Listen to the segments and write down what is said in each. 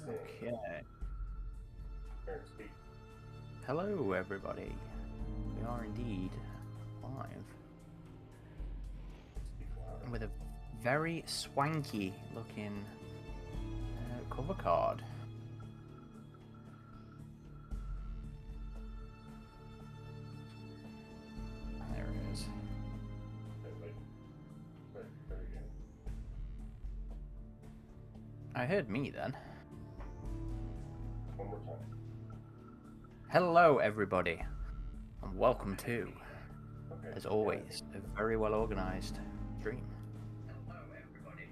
Okay. Hello, everybody. We are indeed live with a very swanky looking cover card. There it is. I heard me then. One more time. Hello, everybody, and welcome to, as always, a very well organized stream. Hello, everybody.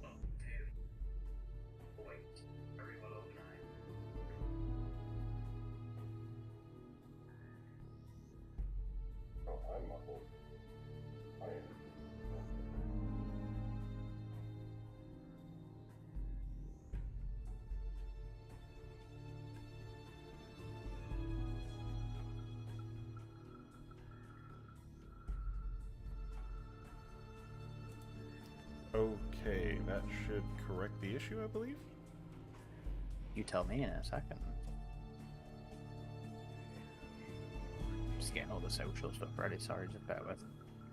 Welcome to, always, very well organized. Oh, I'm muffled. I am. Okay, that should correct the issue, I believe. You tell me in a second. Just getting all the social stuff ready. Sorry, just bear with.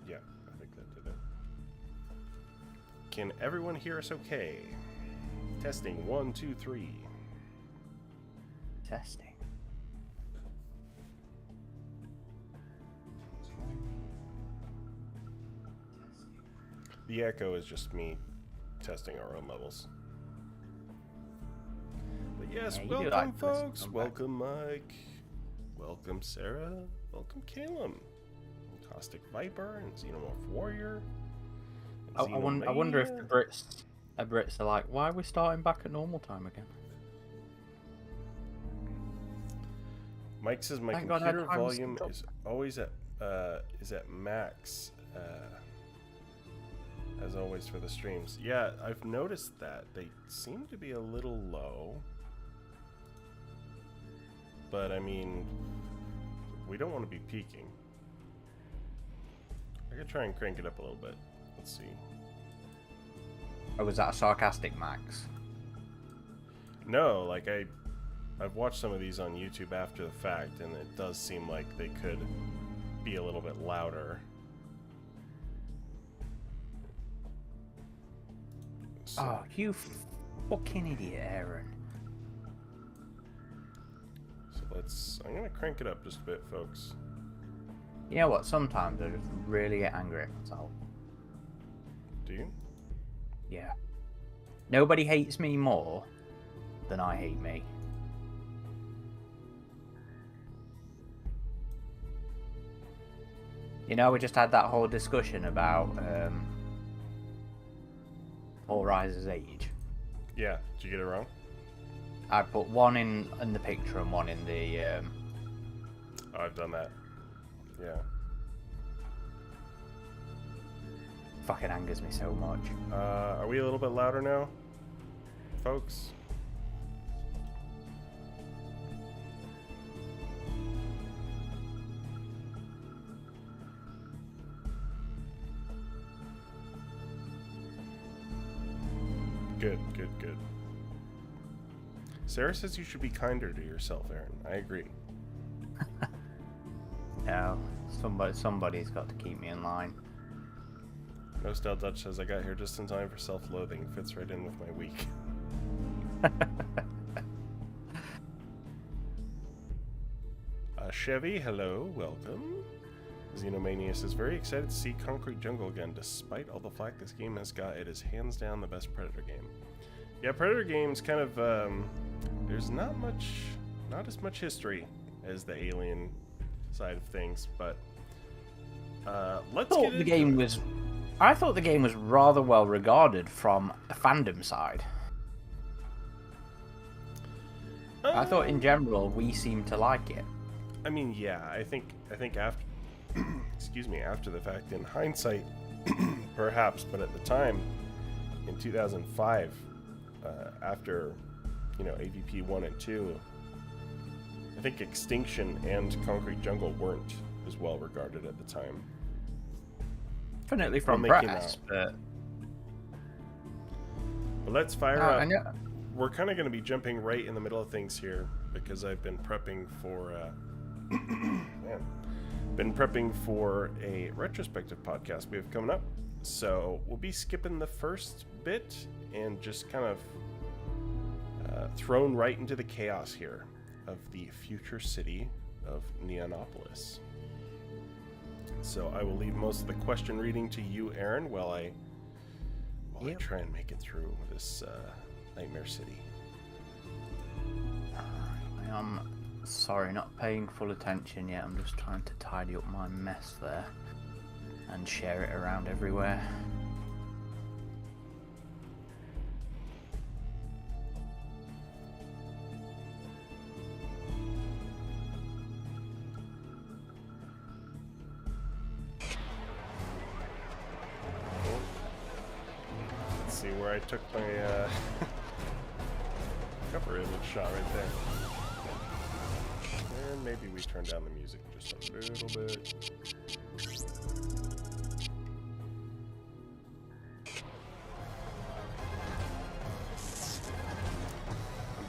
Yeah, I think that did it. Can everyone hear us okay? Testing 1, 2, 3. Testing. The echo is just me testing our own levels. But yes, Yeah, you do welcome like this. folks. Come back. Welcome Mike. Welcome Sarah. Welcome Caleb. Caustic Viper and Xenomorph Warrior. And I wonder if the Xenomania. Brits are like, why are we starting back at normal time again? Mike says my Thank God I had computer time to volume stop. is always at max. As always for the streams. Yeah, I've noticed that. They seem to be a little low. But, I mean, we don't want to be peaking. I could try and crank it up a little bit. Let's see. Or was that a sarcastic Max? No, like, I've watched some of these on YouTube after the fact, and it does seem like they could be a little bit louder. So, Oh, you fucking idiot, Aaron. I'm gonna crank it up just a bit, folks. You know what? Sometimes I just really get angry at myself. Do you? Yeah. Nobody hates me more than I hate me. You know, we just had that whole discussion about Paul Reiser's age. Yeah, did you get it wrong? I put one in the picture and one in the Oh, I've done that. Yeah. fucking angers me so much. Are we a little bit louder now, folks? Good, good, good. Sarah says you should be kinder to yourself, Aaron. I agree. No, somebody's got to keep me in line. No Style Dutch says I got here just in time for self-loathing. Fits right in with my week. Chevy, hello, welcome. Xenomania says, very excited to see Concrete Jungle again. Despite all the flack this game has got, it is hands down the best Predator game. Yeah, Predator games kind of, there's not as much history as the Alien side of things, but let's get into it. I thought the game was rather well regarded from the fandom side. I thought in general we seemed to like it. I mean, yeah, I think after, excuse me, after the fact, in hindsight, perhaps, but at the time, in 2005, after, AVP 1 and 2, I think Extinction and Concrete Jungle weren't as well regarded at the time. Definitely from When they came press, out. but But let's fire up. we're kind of going to be jumping right in the middle of things here because I've been prepping for been prepping for a retrospective podcast we have coming up. So we'll be skipping the first bit and just kind of thrown right into the chaos here of the future city of Neonopolis. So I will leave most of the question reading to you, Aaron, while I try and make it through this nightmare city. I'm sorry, not paying full attention yet. I'm just trying to tidy up my mess there and share it around everywhere. See where I took my cover image shot right there. And maybe we turn down the music just a little bit.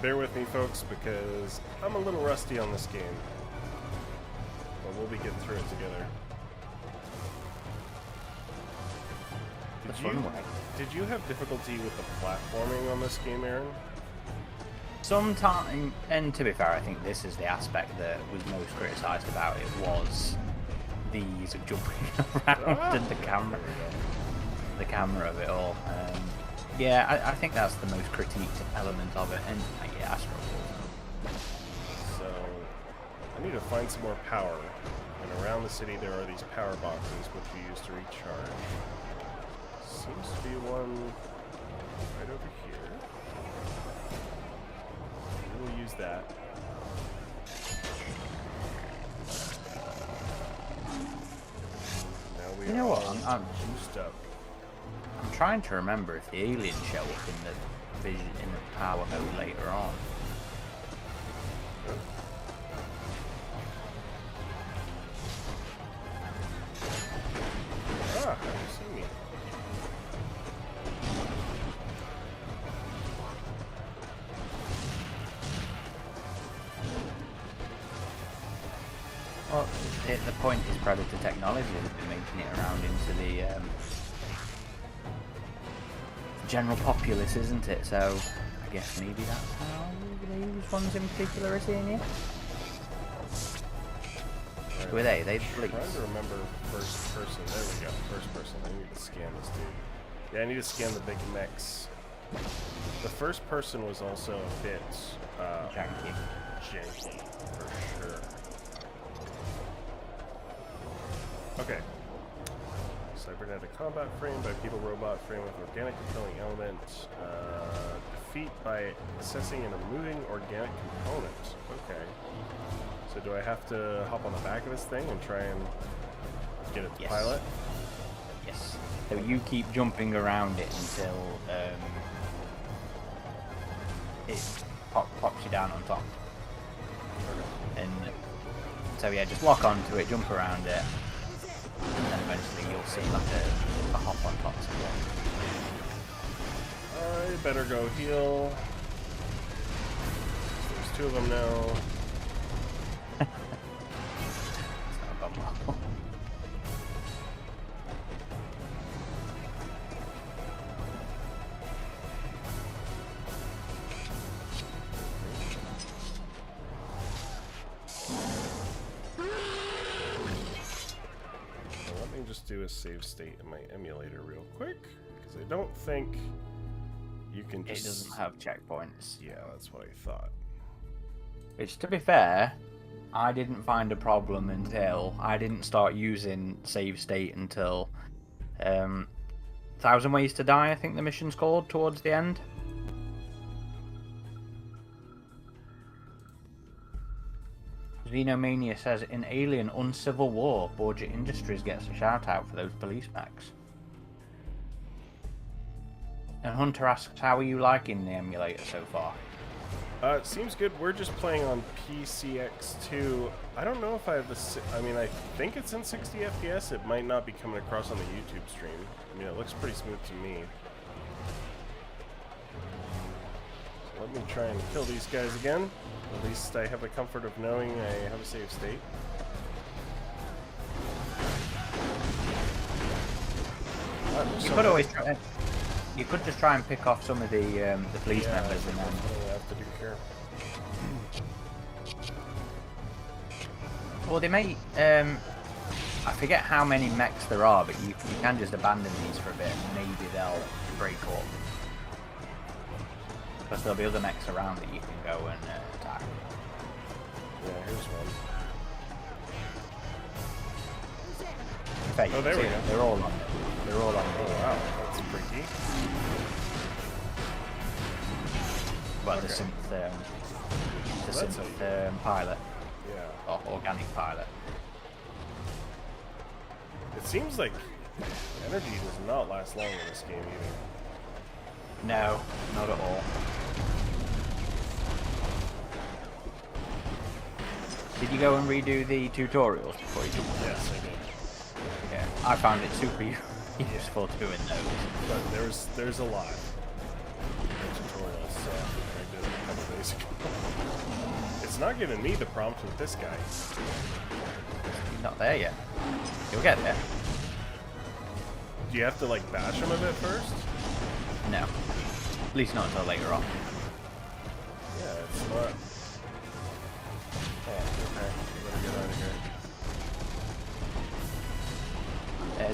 Bear with me, folks, because I'm a little rusty on this game. But we'll be getting through it together. Did you have difficulty with the platforming on this game, Aaron? Sometimes, and to be fair, I think this is the aspect that was most criticised about it, was the ease of jumping around and the camera of it all. Yeah, I think that's the most critiqued element of it, and yeah, I struggle. So, I need to find some more power, and around the city there are these power boxes which we use to recharge. Seems to be one right over here. We'll use that. Now we You know what? I'm juiced up. I'm trying to remember if the aliens show up in the power mode later on. Ah, you see me. Well, the point is Predator technology has been making it around into the general populace, isn't it? So I guess maybe that's how these ones in particular are seeing it. Right. Were they? They I'm trying to remember first person. There we go. First person. I need to scan this dude. Yeah, I need to scan the big mechs. The first person was also a bit janky for sure. Okay. Cybernetic combat frame, bipedal robot frame with organic controlling element. Defeat by assessing and removing organic components. Okay. So do I have to hop on the back of this thing and try and get it to pilot? Yes. So you keep jumping around it until it pops you down on top. Okay. And so yeah, just lock onto it, jump around it, and then eventually you'll see like a hop on top somewhere. I better go heal. There's two of them now. Do a save state in my emulator real quick, because I don't think you can just... It doesn't have checkpoints. Yeah, that's what I thought. Which, to be fair, I didn't find a problem until I didn't start using save state until 1,000 Ways to Die, I think the mission's called, towards the end. Xenomania says, in Alien Uncivil War, Borgia Industries gets a shout out for those police packs. And Hunter asks, how are you liking the emulator so far? It seems good. We're just playing on PCX2. I don't know if I have the... I mean, I think it's in 60 FPS. It might not be coming across on the YouTube stream. I mean, it looks pretty smooth to me. let me try and kill these guys again. At least I have the comfort of knowing I have a save state. You could always try. You could just try and pick off some of the police members and then. I have to do here. Well, they may. I forget how many mechs there are, but you can just abandon these for a bit, and maybe they'll break up. Because there'll be other mechs around that you can go and attack. Yeah, here's one. In fact, oh, there we go. They're all on. They're all on. Oh wow, that's freaky. Well, Okay. the synth pilot, Yeah. or organic pilot. It seems like energy does not last long in this game either. No, not at all. Did you go and redo the tutorials before you did that? Yes, I did. Yeah, I found it super useful doing those. But there's a lot of tutorials, so I did it a couple days ago. It's not giving me the prompt with this guy. You're not there yet. You'll get there. Do you have to like bash him a bit first? No. At least not until later on. Yeah, it's not. Oh, okay. We better get out of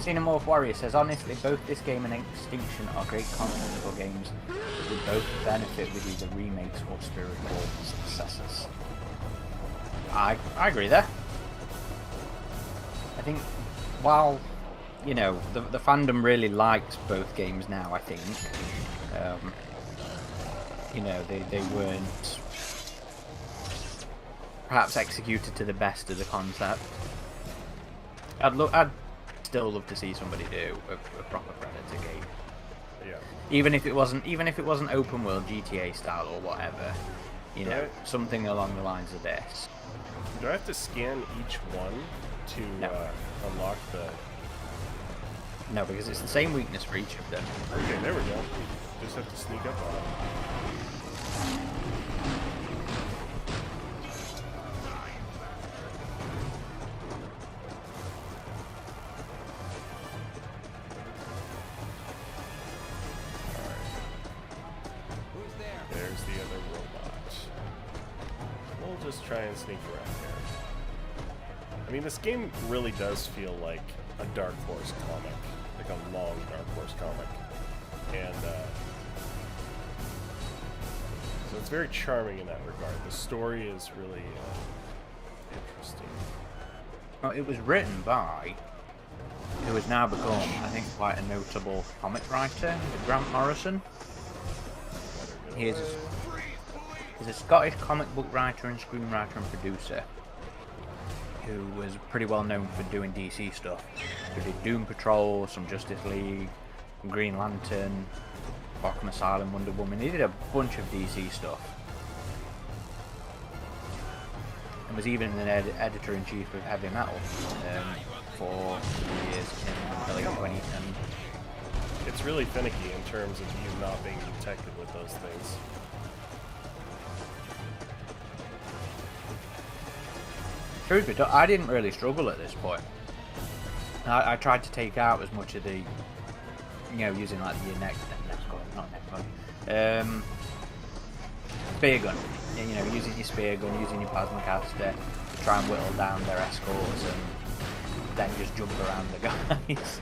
here. Xenomorph Warrior says, honestly, both this game and Extinction are great console games that would both benefit with either remakes or spiritual successors. I agree there. I think, while, you know, the fandom really likes both games now, I think, you know, they weren't perhaps executed to the best of the concept. I'd still love to see somebody do a proper Predator game. Yeah. Even if it wasn't open world GTA style or whatever, you know, something along the lines of this. Do I have to scan each one to unlock the... No, because it's the same weakness for each of them. Okay, there we go. Just have to sneak up on them. There's the other robot. We'll just try and sneak around here. I mean, this game really does feel like a Dark Horse comic. Like a long Dark Horse comic. And, so it's very charming in that regard. The story is really interesting. Well, it was written by who has now become, I think, quite a notable comic writer, Grant Morrison. He's a Scottish comic book writer and screenwriter and producer who was pretty well known for doing DC stuff. He did Doom Patrol, some Justice League, Green Lantern, Arkham Asylum, Wonder Woman. He did a bunch of DC stuff. And was even an editor-in-chief of Heavy Metal for years in the late 20s. And It's really finicky in terms of you not being detected with those things. truth be told, I didn't really struggle at this point. I tried to take out as much of the, you know, using like the neck gun, spear gun. You know, using your spear gun, using your plasma caster to try and whittle down their escorts, and then just jump around the guys.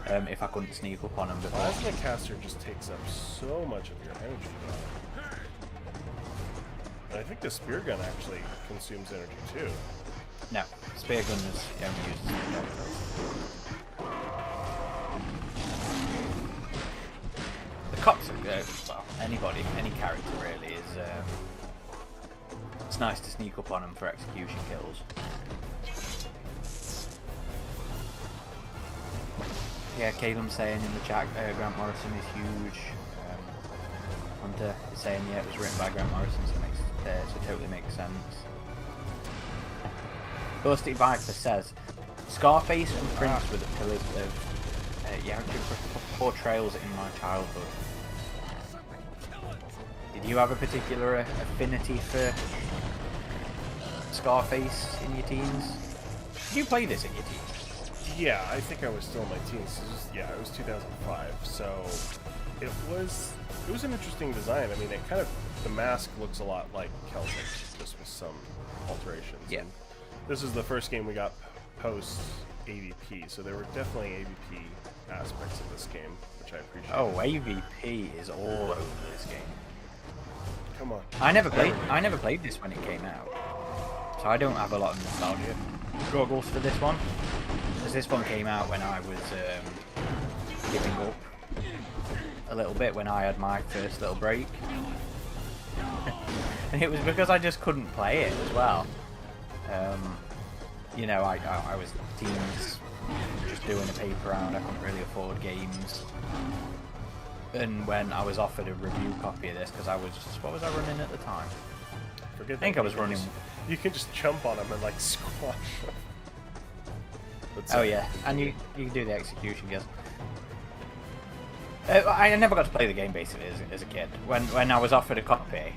If I couldn't sneak up on them before. Plasma caster just takes up so much of your energy though. And I think the spear gun actually consumes energy too. No, spear gun is only used as the cops are good. Well, anybody, any character really is. It's nice to sneak up on them for execution kills. Yeah, Caleb's saying in the chat, Grant Morrison is huge. Hunter is saying, yeah, it was written by Grant Morrison, so it totally makes sense. Ghosty Viper says, Scarface and Prince were the pillars of portrayals in my childhood. Did you have a particular affinity for Scarface in your teens? Did you play this in your teens? Yeah, I think I was still in my teens. Yeah, it was 2005, so it was an interesting design. I mean, the mask looks a lot like Celtic, just with some alterations. Yeah. And this is the first game we got post AVP, so there were definitely AVP aspects of this game, which I appreciate. Oh, AVP is all over this game. Come on. I never played this when it came out, so I don't have a lot of nostalgia goggles for this one, because this one came out when I was giving up a little bit, when I had my first little break. And it was because I just couldn't play it as well. You know, I was teens, just doing a paper round, I couldn't really afford games. And when I was offered a review copy of this, because I was just, what was I running at the time? I think I was running... You can just jump on them and like squash them. Oh yeah, and you can do the execution, guys. I never got to play the game basically as a kid. When I was offered a copy,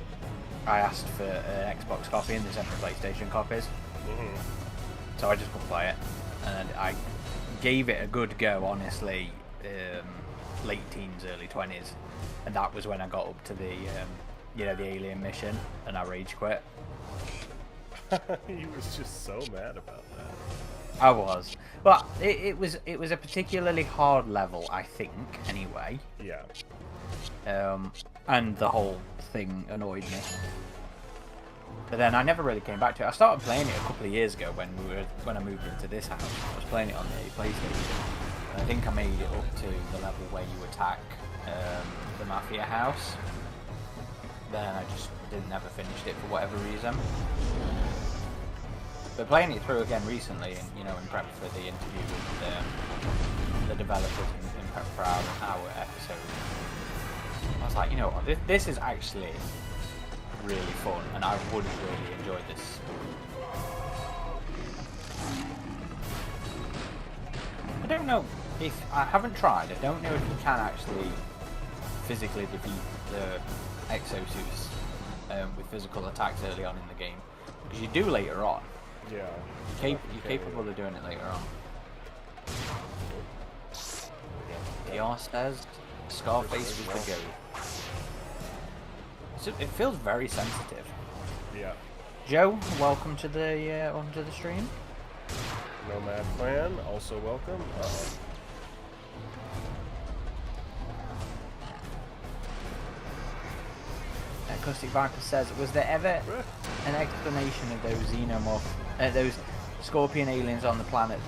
I asked for an Xbox copy and they sent me PlayStation copies. So I just couldn't play it, and I gave it a good go, honestly, late teens, early 20s, and that was when I got up to the, you know, the alien mission, and I rage quit. He was just so mad about that. I was, but it was a particularly hard level, I think, anyway. Yeah. And the whole thing annoyed me. But then I never really came back to it. I started playing it a couple of years ago when I moved into this house. I was playing it on the PlayStation. And I think I made it up to the level where you attack the Mafia house. Then I just never finished it for whatever reason. But playing it through again recently, and you know, in prep for the interview with the developers in prep for our episode, I was like, you know what, this is actually really fun, and I would really enjoy this. I don't know if I haven't tried. I don't know if you can actually physically defeat the exosuits with physical attacks early on in the game, because you do later on. Yeah. You're capable of doing it later on. DR says Scarface was the goat. So it feels very sensitive. Yeah. Joe, welcome to the onto the stream. Nomad Clan, also welcome. Acoustic Viper says, was there ever an explanation of those scorpion aliens on the planet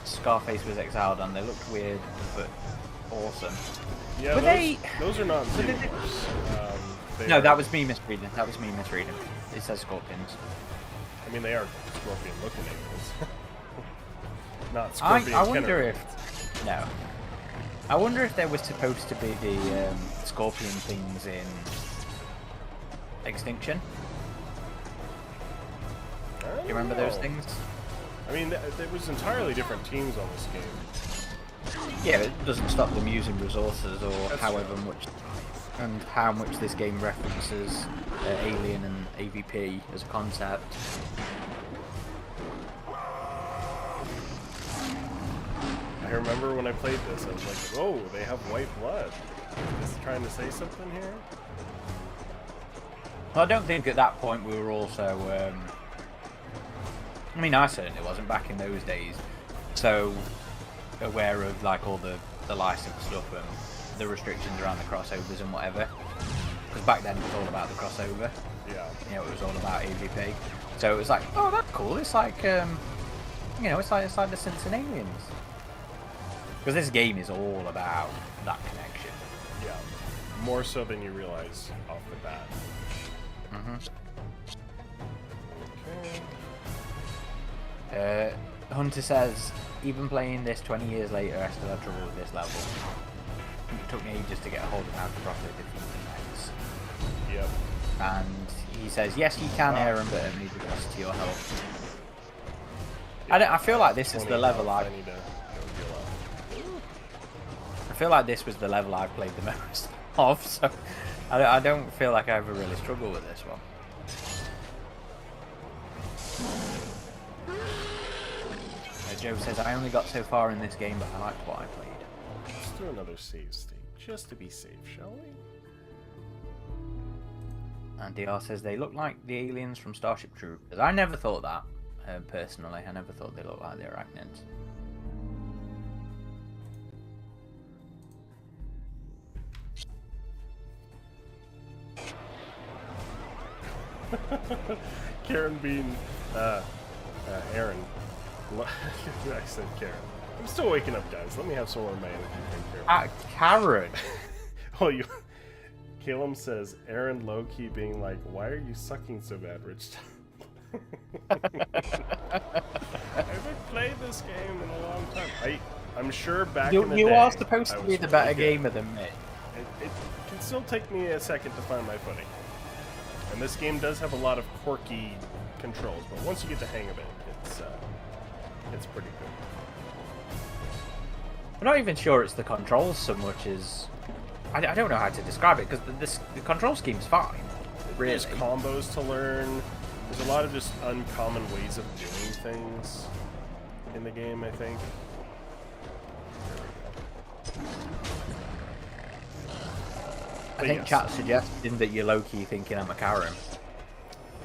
Scarface was exiled on? They looked weird, but awesome. Yeah, those are not xenomorphs. No, that was me misreading. It says scorpions. I mean, they are scorpion-looking aliens. Not scorpion. I wonder if... No. I wonder if there was supposed to be the scorpion things in Extinction. Do you remember those things? I mean, there was entirely different teams on this game. Yeah, it doesn't stop them using resources or That's however true. much, and how much this game references Alien and AVP as a concept. I remember when I played this, I was like, "Oh, they have white blood." Is this trying to say something here? Well, I don't think at that point we were also. I mean, I certainly wasn't back in those days, so aware of like all the licensed stuff and the restrictions around the crossovers and whatever. Because back then it was all about the crossover. Yeah. You know, it was all about AVP. So it was like, oh, that's cool. It's like, you know, it's like the Simpson Aliens. Because this game is all about that connection. Yeah. More so than you realize off the bat. Okay. Hunter says, even playing this 20 years later, I still have trouble with this level. It took me ages to get a hold of how to properly defeat the mechs. Yep. And he says, yes, you can, Aaron, but it needs to to your health. I feel like this is the level I need to go heal up. feel like this was the level I've played the most of, so I don't feel like I ever really struggle with this one. Joe says, I only got so far in this game, but I liked what I played. Let's do another save state, just to be safe, shall we? And DR says, they look like the aliens from Starship Troopers. I never thought that, personally. I never thought they looked like the Arachnids. Karen Bean, Aaron. I said Karen. I'm still waking up, guys. Let me have some more of my energy drink here. Karen! Oh, you... Caleb says, Aaron low-key being like, why are you sucking so bad, Rich? I haven't played this game in a long time. I'm sure back in the day... You are supposed to be the better gamer than me. It can still take me a second to find my footing. And this game does have a lot of quirky controls, but once you get the hang of it, it's pretty good. I'm not even sure it's the controls so much as... I don't know how to describe it, because the control scheme's fine, really. There's combos to learn. There's a lot of just uncommon ways of doing things in the game, I think. There we go. I think chat suggesting that you're low-key thinking I'm a Karen.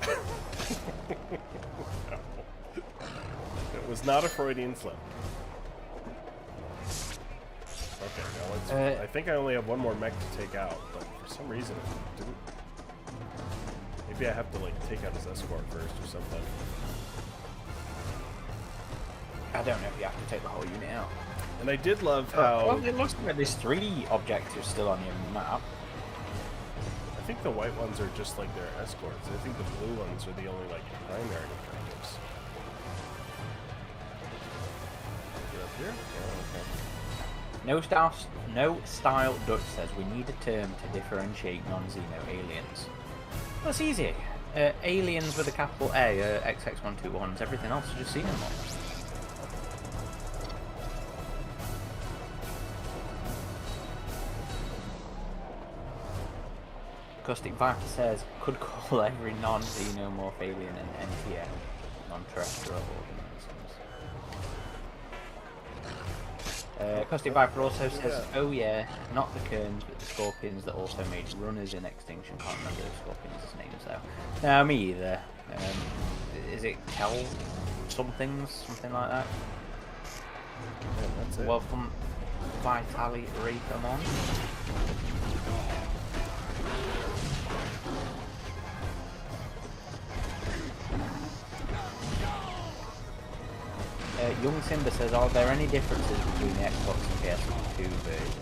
No. It was not a Freudian slip. Okay, now let's... I think I only have one more mech to take out, but for some reason it didn't... Maybe I have to, like, take out his escort first or something. I don't know if you have to take the whole unit out. And I did love how... Well, it looks like there's 3 objectives still on your map. I think the white ones are just like their escorts. I think the blue ones are the only like primary objectives. Get up here? Oh, okay. No style Dutch says we need a term to differentiate non-Xeno aliens. That's easy. Aliens with a capital A are XX121s. Everything else is just Xenomorphs. Caustic Viper says, could call every non-xenomorph alien an NTF, non-terrestrial organisms. Caustic Viper also says, oh yeah, not the Kerns, but the Scorpions that also made runners in Extinction. Can't remember the Scorpions' names though. No, me either. Is it Kel something like that? Yeah, that's it. Welcome, Vitali Raycomon. Young Simba says, are there any differences between the Xbox and PS2 versions?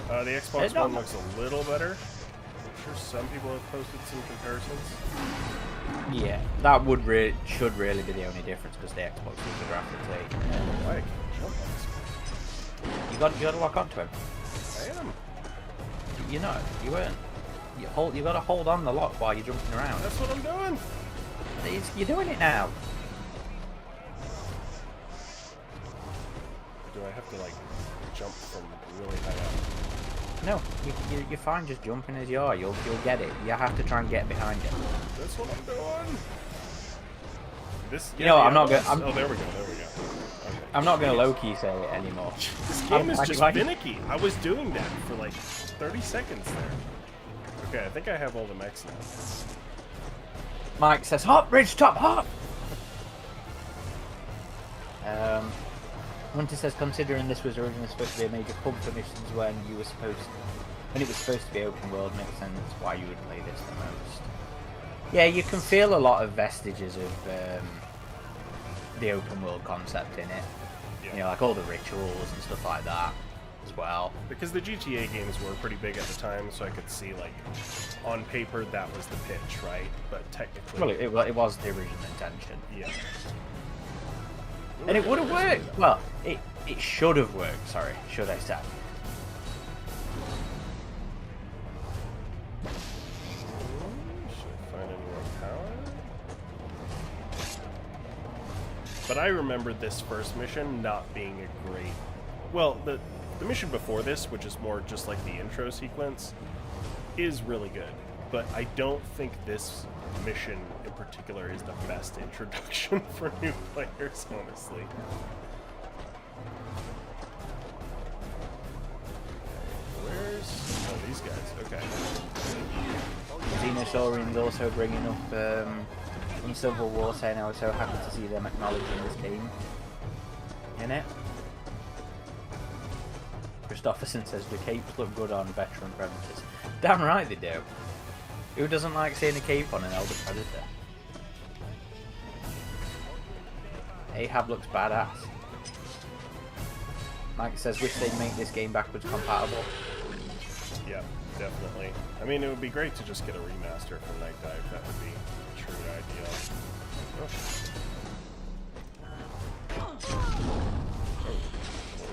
The Xbox One looks a little better. I'm sure some people have posted some comparisons. Yeah, that should really be the only difference, because the Xbox is the graphics. Why? Jump on this. You got to lock onto him. I am. You know, you weren't. You got to hold on the lock while you're jumping around. That's what I'm doing. You're doing it now. Do I have to like jump from really high up? No, you're fine just jumping as you are. You'll get it. You have to try and get behind it. That's what I'm doing. This. You know, I'm not going. Oh, there we go. Okay. I'm not going to low-key say it anymore. This game is just finicky. I was doing that for like 30 seconds there. Okay, I think I have all the mechs now. Mike says, hop, ridge top, hop! Hunter says, considering this was originally supposed to be a major pub for missions when it was supposed to be open world, makes sense why you would play this the most. Yeah, you can feel a lot of vestiges of the open world concept in it. Yeah. You know, like all the rituals and stuff like that as well. Because the GTA games were pretty big at the time, so I could see, like, on paper that was the pitch, right? But technically... Well, it was the original intention. Yeah. And it would have worked. Well, it should have worked. Sorry, should I say? Should I find any more power? But I remember this first mission not being a great... Well, the mission before this, which is more just like the intro sequence, is really good, but I don't think this mission in particular is the best introduction for new players, honestly. Where's... oh, these guys. Okay. Xenosaurians also bringing up in Civil War, saying I was so happy to see them acknowledging this game in it. Christopherson says the capes look good on veteran predators. Damn right they do. Who doesn't like seeing a cape on an elder predator? Ahab looks badass. Mike says wish they'd make this game backwards compatible. Yeah, definitely. I mean, it would be great to just get a remaster for Night Dive. That would be truly ideal. Oh,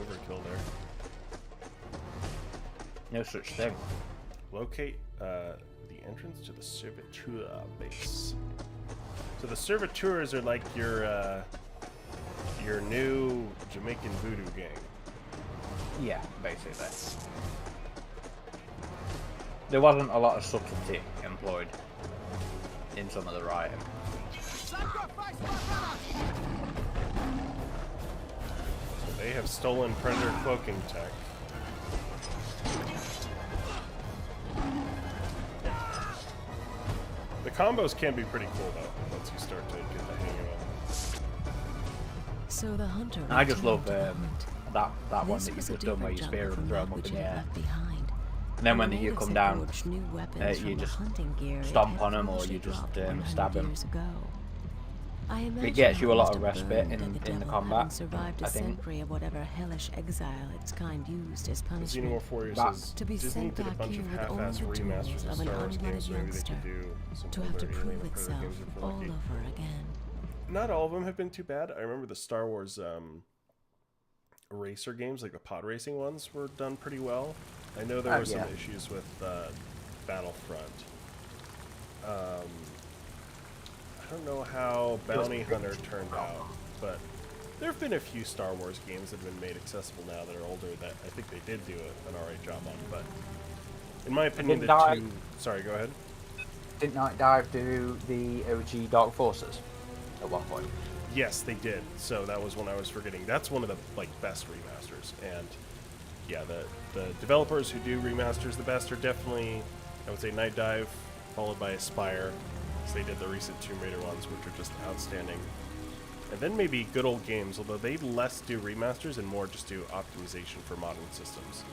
overkill there. No such thing. Locate the entrance to the Serviteur base. So the Serviteurs are like your new Jamaican voodoo gang. Yeah, basically. There wasn't a lot of subtlety employed in some of the writing. So they have stolen Predator cloaking tech. The combos can be pretty cool though, once you start to get the hang of them. So the hunter. I just love that one that you've just done where you spear them and throw them up in the air. And then when you come down, you just stomp on them or you just stab them. It gets you a lot of respite in the combat, I think. Of whatever hellish exile its kind used as punishment. Xenomorph Warrior says Disney did a bunch of half-assed remasters of Star Wars games, so maybe they could do some to have to older prove Alien or Predator itself games if we're all lucky. over again. Not all of them have been too bad. I remember the Star Wars racer games, like the pod racing ones, were done pretty well. I know there were some issues with Battlefront. I don't know how Bounty Hunter turned out, but there have been a few Star Wars games that have been made accessible now that are older that I think they did do an alright job on, but in my opinion, the two... Sorry, go ahead. Did Night Dive do the OG Dark Forces at one point? Yes, they did. So that was one I was forgetting. That's one of the best remasters, and yeah, the developers who do remasters the best are definitely, I would say, Night Dive, followed by Aspire. So they did the recent Tomb Raider ones, which are just outstanding. And then maybe Good Old Games, although they less do remasters and more just do optimization for modern systems.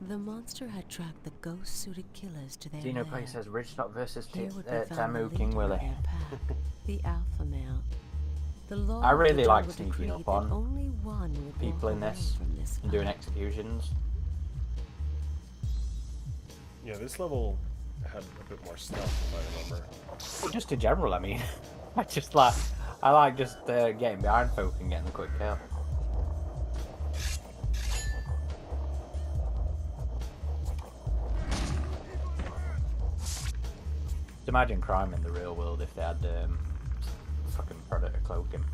The monster had tracked the ghost-suited killers to their Xenoplay lair. says Ridgetop versus Here would be found Tamu the King leader of Willie. their pack, the alpha male. The law I really of the like jungle sneaking decreed up that on only one would people walk in away this from this and doing fight. executions. Yeah, this level had a bit more stealth, if I remember. Well, just in general, I mean, I like just getting behind folk and getting the quick kill. Just imagine crime in the real world if they had fucking Predator cloaking.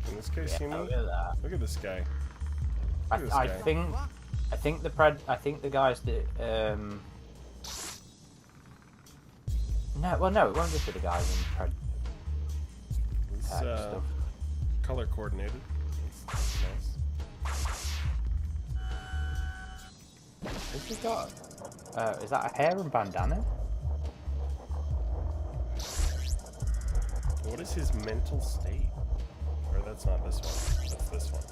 In this case, see me? Look at that. Look at this guy. I Look at this guy. think the guys that no, it won't just be the guys in Pred. It's Stuff. color coordinated. That's nice. What's he got? Is that a hair and bandana? What is his mental state? Or that's not this one. That's this one.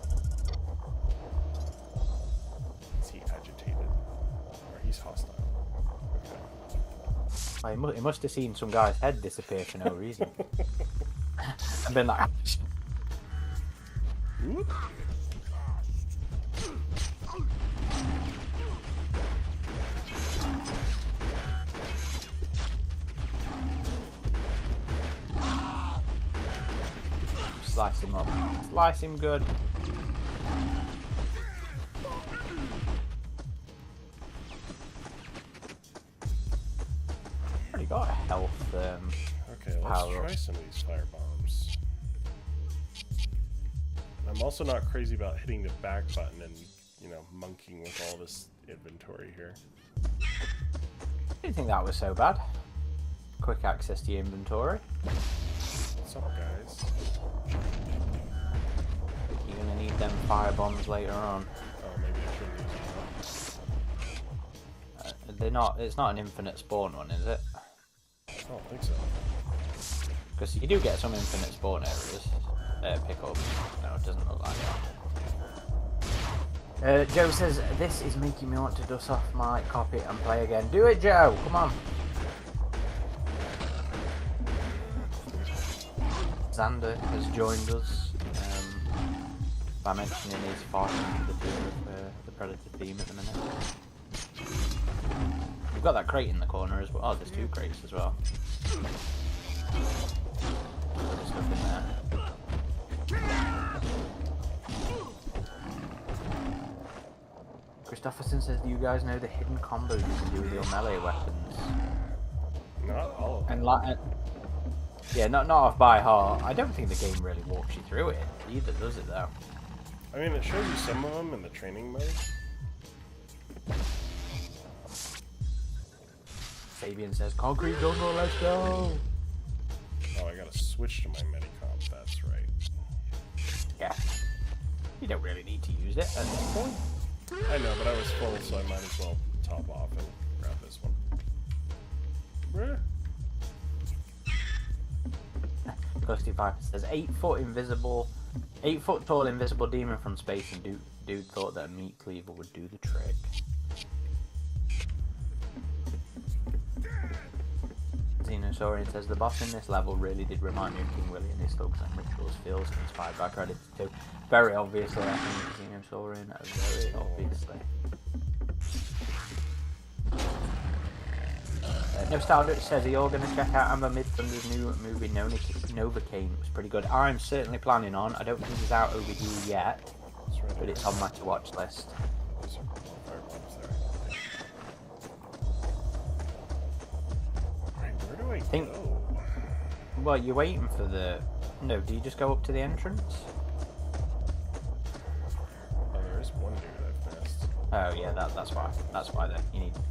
Is he agitated? Or he's hostile? Okay. Well, he must have seen some guy's head disappear for no reason. And been like, Whoop. slice him up. Slice him good. Already got a health. Okay, let's try some of these fire bombs. I'm also not crazy about hitting the back button and, you know, monkeying with all this inventory here. I didn't think that was so bad. Quick access to your inventory. What's up, guys? You're gonna need them fire bombs later on. Oh, maybe I shouldn't use They're not. It's not an infinite spawn one, is it? I don't think so. Because you do get some infinite spawn areas. Pickups. No, it doesn't look like that. Joe says, this is making me want to dust off my copy and play again. Do it, Joe! Come on! Xander has joined us by mentioning he's fighting the theme of the Predator theme at the minute. We've got that crate in the corner as well. Oh, there's 2 crates as well. There's stuff in there. Christopherson says, do you guys know the hidden combos you can do with your melee weapons? Not all of them. And yeah, not off by heart. I don't think the game really walks you through it either, does it though? I mean, it shows you some of them in the training mode. Fabian says, concrete jungle, let's go! Oh, I gotta switch to my Medicomp, that's right. Yeah. You don't really need to use it at this point. I know, but I was full, so I might as well top off and grab this one. Bruh. Ghosty Viper says 8 foot tall invisible demon from space, and dude thought that a meat cleaver would do the trick. Xenosaurian says the boss in this level really did remind me of King Willie and his thugs and rituals. Feels inspired by Predator 2. Very obviously, I think Xenosaurian. Very obviously. Nostalgic says, are you all going to check out Amber Midthunder's new movie Novocaine? It was pretty good. I'm certainly planning on. I don't think it's out over here yet, but it's on my to watch list. Where do I go? Well, you're waiting for the... No, do you just go up to the entrance? Oh, there is one dude I've missed. Oh yeah, that's why. That's why then you need to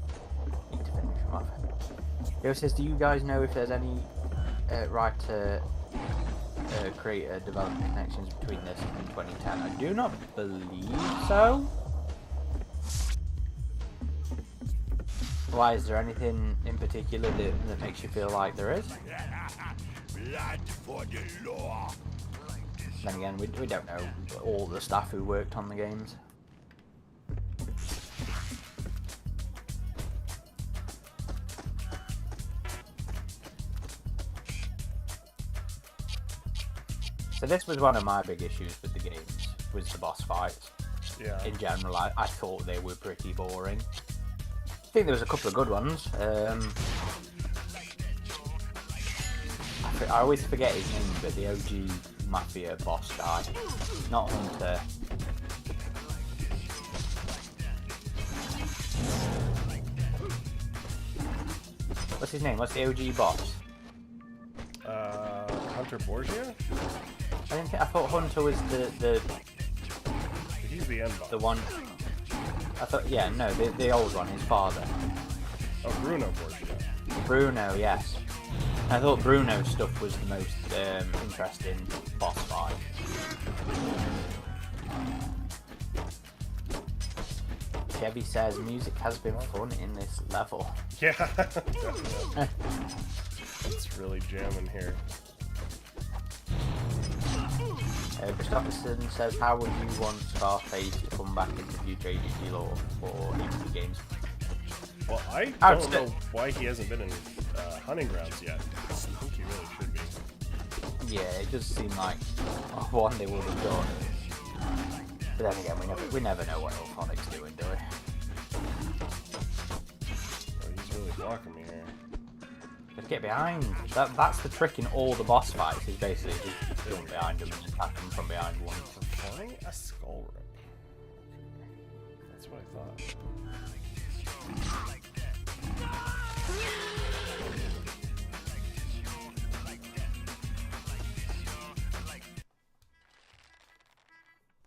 finish him off. Joe says, do you guys know if there's any right to create development connections between this and 2010? I do not believe so. Why, is there anything in particular that makes you feel like there is? Then again, we don't know all the staff who worked on the games. So this was one of my big issues with the games, was the boss fights. Yeah. In general, I thought they were pretty boring. I think there was a couple of good ones. I always forget his name, but the OG Mafia boss guy, not Hunter. What's his name? What's the OG boss? Hunter Borgia? I thought Hunter was the He's the end boss. the one. I thought, yeah, no, the old one, his father. Oh, Bruno Borgia. Bruno, yes. I thought Bruno's stuff was the most interesting boss fight. Chevy says music has been fun in this level. Yeah, definitely. It's really jamming here. Christopherson says, how would you want Scarface to come back into future AGG lore for indie games? Well, I don't know why he hasn't been in Hunting Grounds yet. I think he really should be. Yeah, it does seem like one they would have done. But then again, we never know what Ilphonic's doing, do we? Oh, he's really blocking me here. Just get behind. That's the trick in all the boss fights, is basically just jump behind them and attack them from behind one. Performing a skull rip. That's what I thought.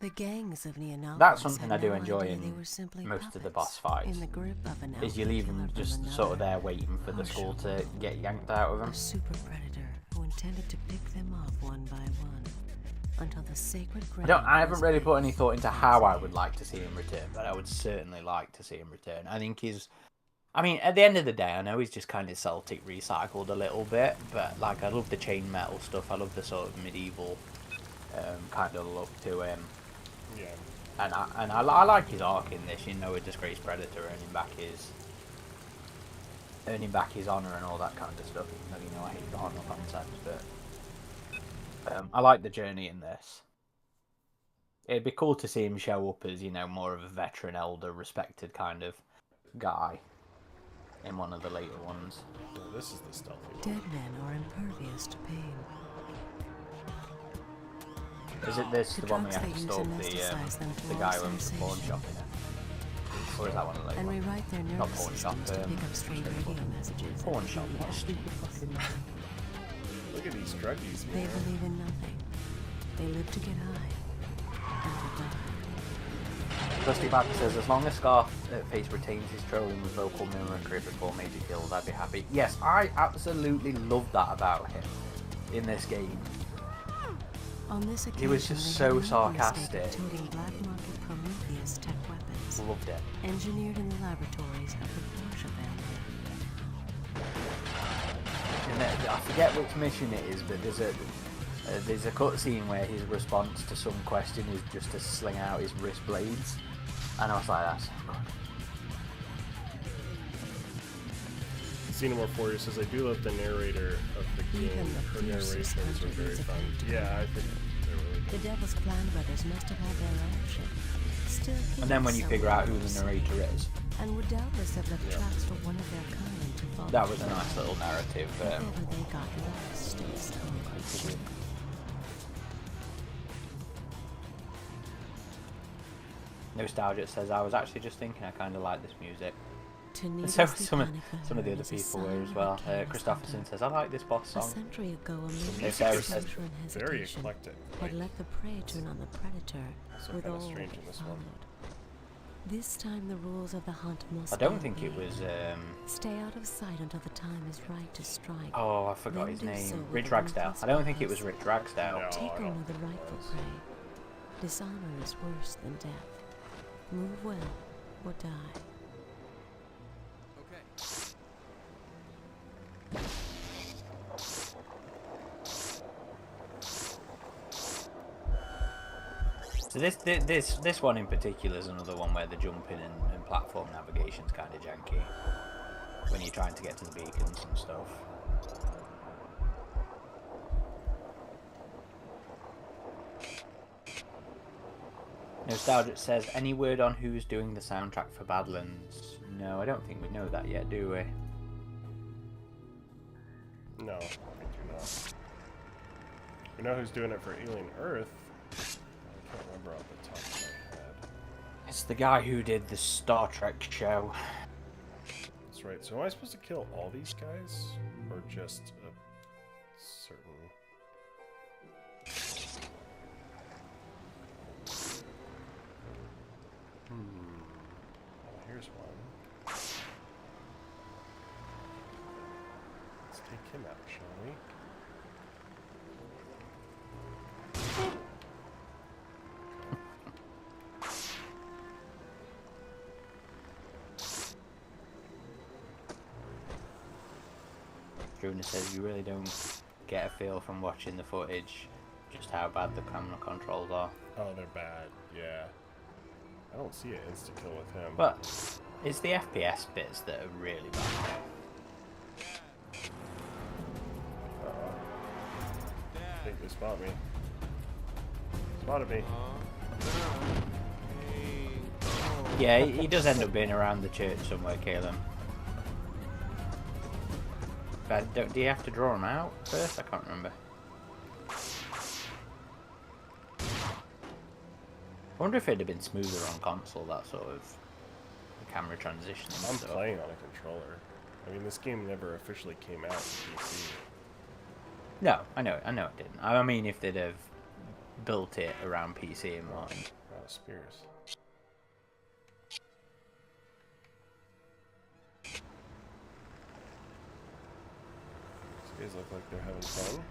The gangs of Neonopolis That's something I had do no enjoy idea they in were simply most of the puppets boss fights. in the grip of an Is you leave them alpha killer just from sort of another. there waiting for the skull to get yanked out of them. A super predator who intended to pick them off one by one until the sacred ground I haven't was really put any bathed thought into in how I his would like to see him return, but I would certainly like to see him return. I think I mean, at the end of the day, I know he's just kind of Celtic recycled a little bit, but like I love the chainmetal stuff. I love the sort of medieval kind of look to him. Yeah. And I like his arc in this. You know, a disgraced predator earning back his honor and all that kind of stuff. Even though, you know, I hate the honor concept, but I like the journey in this. It'd be cool to see him show up as, you know, more of a veteran, elder, respected kind of guy in one of the later ones. No, this is the stealthy one. Dead men are impervious to pain. Is it this, the one we drugs have they to use stalk anesthetize them the for guy all who owns the pawn sensation. shop in it? Or is that one of the later And ones? rewrite their Not nervous pawn shop, systems to pick up strange radio messages. pawn shop. What a stupid fucking name. Look at these druggies, They man. believe in nothing. They live to get high and to die. Dusty Bat says, as long as Scarface retains his trolling with vocal mimicry before major kills, I'd be happy. Yes, I absolutely love that about him in this game. On this occasion, He was just they so had made the sarcastic. mistake of toting black market Prometheus tech weapons, Loved it. engineered in the laboratories of the Porsche family. And I forget which mission it is, but there's a cutscene where his response to some question is just to sling out his wrist blades, and I was like, that's so good. Xenomorph says, I do love the narrator of the game. Even the Her fiercest narrations are hunter very needs a fun. friend to Yeah, I comfort think him. they're really The good. Devil's Clan brothers must have had their own ship. Still And then when you figure out who the someone narrator is, and would doubtless have left Yeah. tracks for one of their kind to follow. that was a nice little narrative. If ever they got lost in this concrete. Nostalgia says, I was actually just thinking I kind of like this music. To And need so us the some of panic the other is a people were sign as of well. a careless Christopherson hunter. says, I like this boss A song. century ago, a music man is says and very hesitation eclectic. had let the prey turn on the predator Also with kinda all strange that in this followed. one. This time the rules of the hunt must I don't be think it obeyed. was. Stay out of sight until the time is right to strike. Oh, I forgot Then his do so name. with Rich the Ragsdale. ruthless I don't think it purpose. was Rich Ragsdale. No. Take I on don't the think it rightful was. prey. Dishonor is worse than death. Move well or die. So this one in particular is another one where the jumping and platform navigation's kind of janky when you're trying to get to the beacons and stuff. Nostalgic says, any word on who's doing the soundtrack for Badlands? No, I don't think we know that yet, do we? No, I do not. We know who's doing it for Alien Earth. I can't remember off the top of my head. It's the guy who did the Star Trek show. That's right. So am I supposed to kill all these guys? Or just a certain... Well, here's one. Let's take him out, shall we? Druna says, you really don't get a feel from watching the footage just how bad the camera controls are. Oh, they're bad. Yeah. I don't see an insta-kill with him. But it's the FPS bits that are really bad. Uh-oh. I think they spot me. Spotted me. Yeah, he does end up being around the church somewhere, Caleb. But do you have to draw him out first? I can't remember. I wonder if it'd have been smoother on console, that sort of camera transition and I'm stuff. playing on a controller. I mean, this game never officially came out on PC. No, I know it didn't. I mean, if they'd have built it around PC in mind. Oh, spears. These guys look like they're having fun.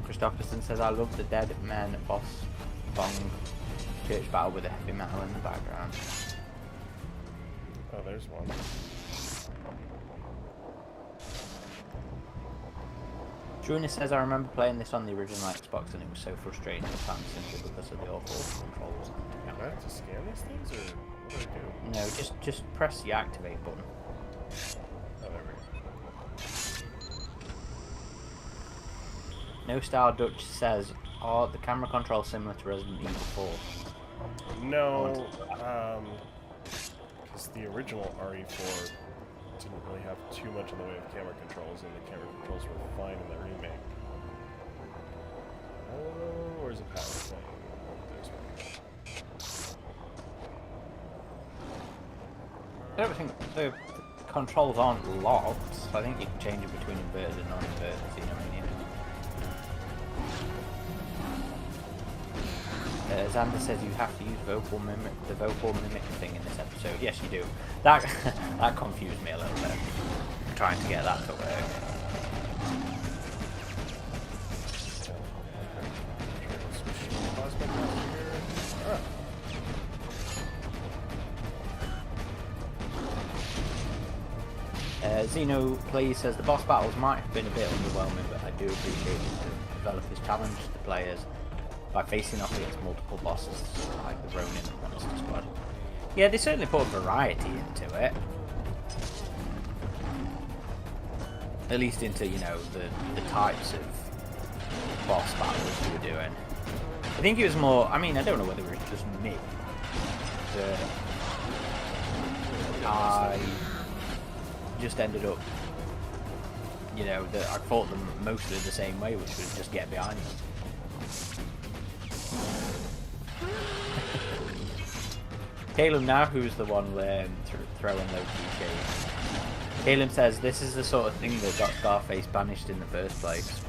Christopherson says, I love the Dead Men boss bong church battle with the heavy metal in the background. Oh, there's one. Junior says, I remember playing this on the original Xbox and it was so frustrating at times simply because of the awful controls. Do I have to scan these things, or what do I do? No, just press the activate button. Oh, there we go. No Style Dutch says, are the camera controls similar to Resident Evil 4? No, because the original RE4 didn't really have too much in the way of camera controls, and the camera controls were fine in the remake. Oh, where's the power thing? There's one. I don't think the controls aren't locked. I think you can change it between inverted and non-inverted, you know what I mean? Xander says you have to use the vocal mimic thing in this episode. Yes, you do. That that confused me a little bit. Trying to get that to work. Xeno Plays says the boss battles might have been a bit underwhelming, but I do appreciate the developers challenge the players by facing off against multiple bosses like the Ronin and Monster Squad. Yeah, they certainly put variety into it. At least into, you know, the types of boss battles you were doing. I think it was more, I mean, I don't know whether it was just me. I just ended up, you know, I fought them mostly the same way, which was just get behind them. Caleb now, who's the one throwing low cliches. Caleb says this is the sort of thing that got Scarface banished in the first place.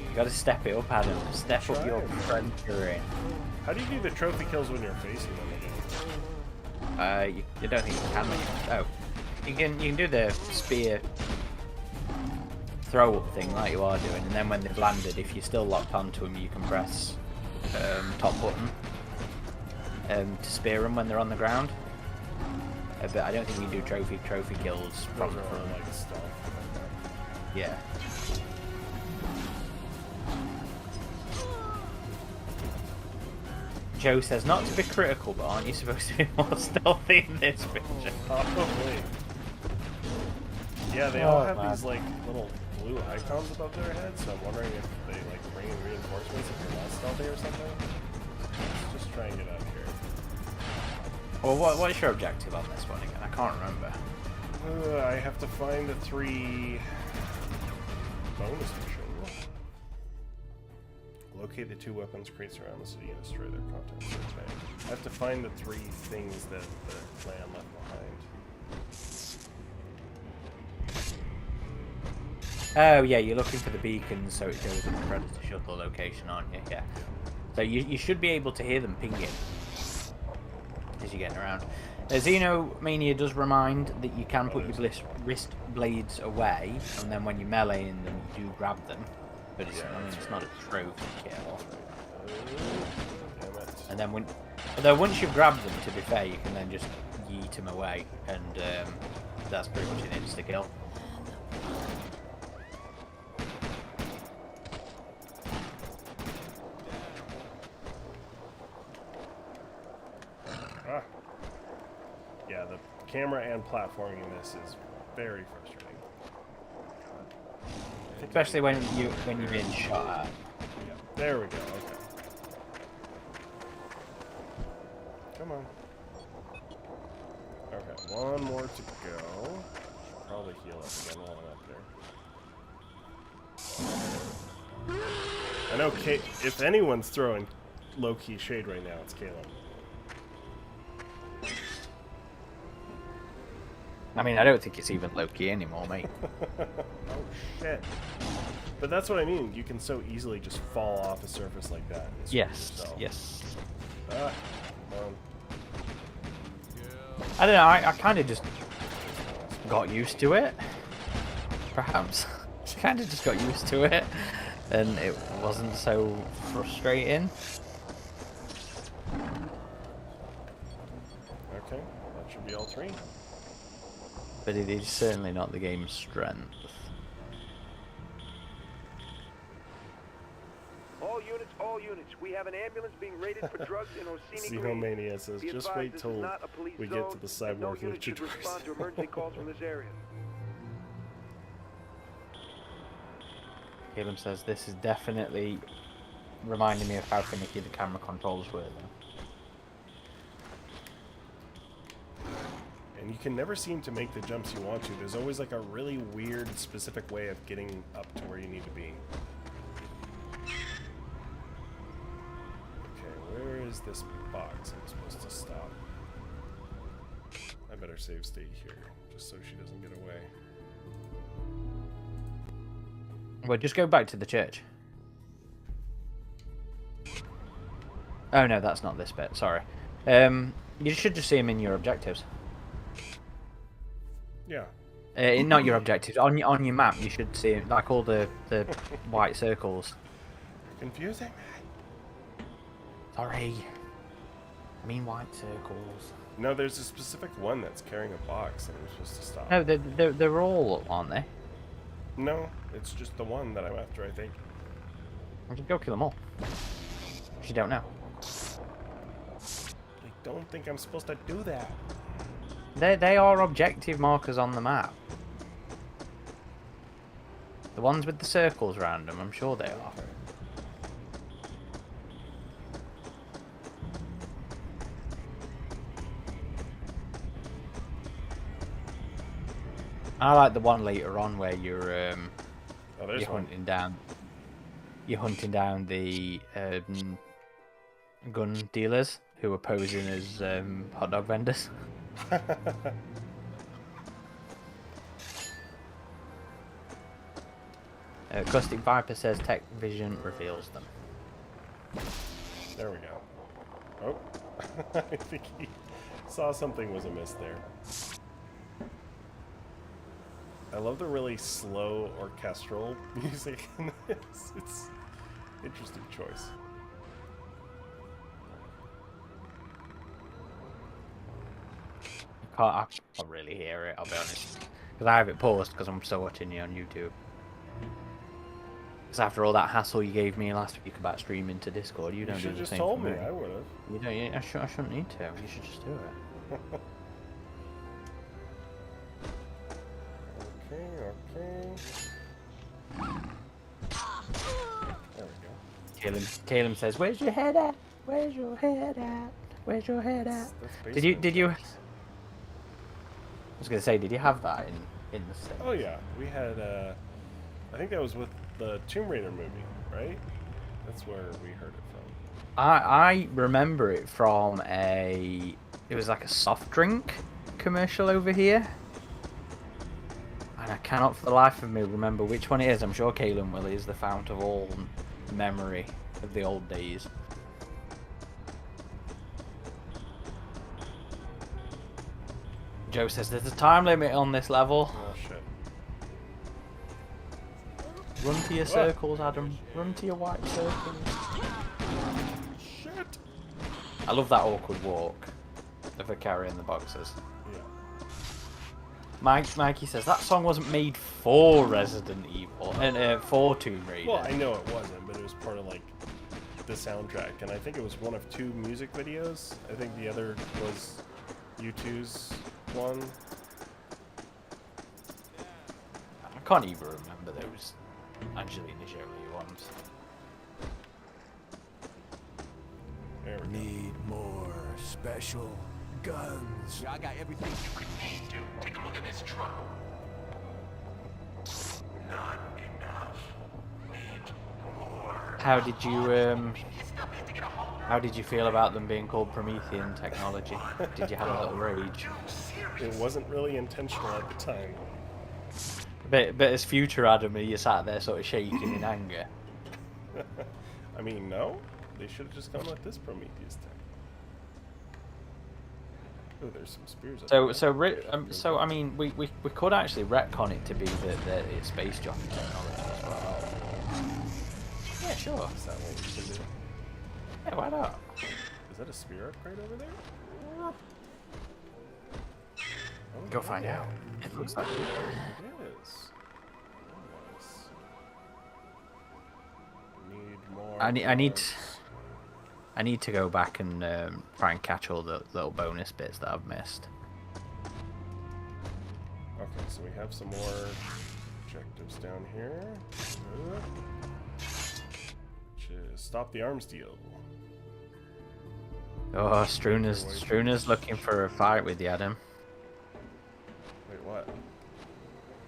You gotta step it up, Adam. Step up your frontiering. How do you do the trophy kills when you're facing them again? You don't think you can when you... Oh. You can do the spear throw up thing like you are doing, and then when they've landed, if you're still locked onto them, you can press top button to spear them when they're on the ground. But I don't think you do trophy kills from like stealth. Yeah. Joe says, not to be critical, but aren't you supposed to be more stealthy in this picture? Probably. Yeah, they all have these like little blue icons above their heads, so I'm wondering if they like bring in reinforcements if you're not stealthy or something. Let's just try and get out of here. Well, what is your objective on this one again? I can't remember. I have to find the 3 bonus missions. Locate the 2 weapons crates around the city and destroy their contents. Okay. I have to find the 3 things that the clan left behind. Oh yeah, you're looking for the beacons, so it goes to the Predator shuttle location, aren't you? Yeah. So you should be able to hear them pinging as you're getting around. Xenomania does remind that you can put your wrist blades away, and then when you're meleeing them, you do grab them. But it's, I mean, it's not a trophy kill. And then although once you've grabbed them, to be fair, you can then just yeet them away, and that's pretty much an insta-kill. Yeah, the camera and platforming in this is very frustrating. Especially when you're being shot at. Yeah, there we go. Okay. Come on. Okay, one more to go. Should probably heal up again while I'm up there. I know Kate, if anyone's throwing low-key shade right now, it's Caleb. I mean, I don't think it's even low-key anymore, mate. Oh, shit. But that's what I mean. You can so easily just fall off a surface like that. And screw Yes, yourself. yes. Ah, I don't know, I kind of just got used to it. Perhaps. Kind of just got used to it. And it wasn't so frustrating. okay, that should be all three. But it is certainly not the game's strength. All units. We have an ambulance being raided for drugs in Orsini Green. Xenomania says, Be just advised, wait this till is not a police we zone, get to the and no cyborg unit should luchadors. respond to emergency calls from this area. Caleb says this is definitely reminding me of how finicky the camera controls were. And you can never seem to make the jumps you want to. There's always like a really weird, specific way of getting up to where you need to be. Okay, where is this box I'm supposed to stop? I better save state here, just so she doesn't get away. Well, just go back to the church. Oh no, that's not this bit. Sorry. You should just see him in your objectives. Yeah. Not your objectives. On your map, you should see like all the white circles. Confusing. Sorry. I mean white circles. No, there's a specific one that's carrying a box that I'm supposed to stop. No, they're all, aren't they? No, it's just the one that I'm after, I think. Well, just go kill them all. If you don't know. I don't think I'm supposed to do that. They are objective markers on the map. The ones with the circles around them, I'm sure they are. I like the one later on where you're you're hunting down. You're hunting down the gun dealers who are posing as hot dog vendors. Caustic Viper says Tech Vision reveals them. There we go. Oh, I think he saw something was amiss there. I love the really slow orchestral music in this. It's an interesting choice. I can't really hear it, I'll be honest. Because I have it paused because I'm still watching you on YouTube. Because after all that hassle you gave me last week about streaming to Discord, you don't do the just same told for me. me. I would have. You don't. I shouldn't need to. You should just do it. Okay. There we go. Caleb says, "Where's your head at? Where's your head at? Where's your head at?" That's Did you? basement I was gonna say, did you have that in the States? Oh yeah, we had. I think that was with the Tomb Raider movie, right? That's where we heard it from. I remember it from it was like a soft drink commercial over here. And I cannot for the life of me remember which one it is. I'm sure Kaelin will. It is the fount of all memory of the old days. Joe says there's a time limit on this level. Oh shit. Run to your circles, Adam. Run to your white circles. Shit. I love that awkward walk of her carrying the boxes. Yeah. Mikey says that song wasn't made for Resident Evil and for Tomb Raider. Well, I know it wasn't, but it was part of like the soundtrack, and I think it was one of 2 music videos. I think the other was U2's one. I can't even remember those Angelina Jolie ones. There we go. Need more special guns. Yeah, I got everything you could need to. Take a look at this truck. Not enough. Need more. How did you feel about them being called Promethean technology? Did you have a little rage? It wasn't really intentional at the time. But as future Adam, you sat there sort of shaking in anger. I mean, no. They should have just gone with this Prometheus tech. Oh, there's some spears up there. So I mean, we could actually retcon it to be that it's space jockey technology as well. Yeah, sure. Is that what we should do? Yeah, why not? Is that a spear upgrade over there? Oh, Go find yeah. out. It looks like it. It is. Need more. I need parts. I need to go back and try and catch all the little bonus bits that I've missed. Okay, so we have some more objectives down here. Which is stop the arms deal. Oh, Struner's looking for a fight with you, Adam. Wait, what?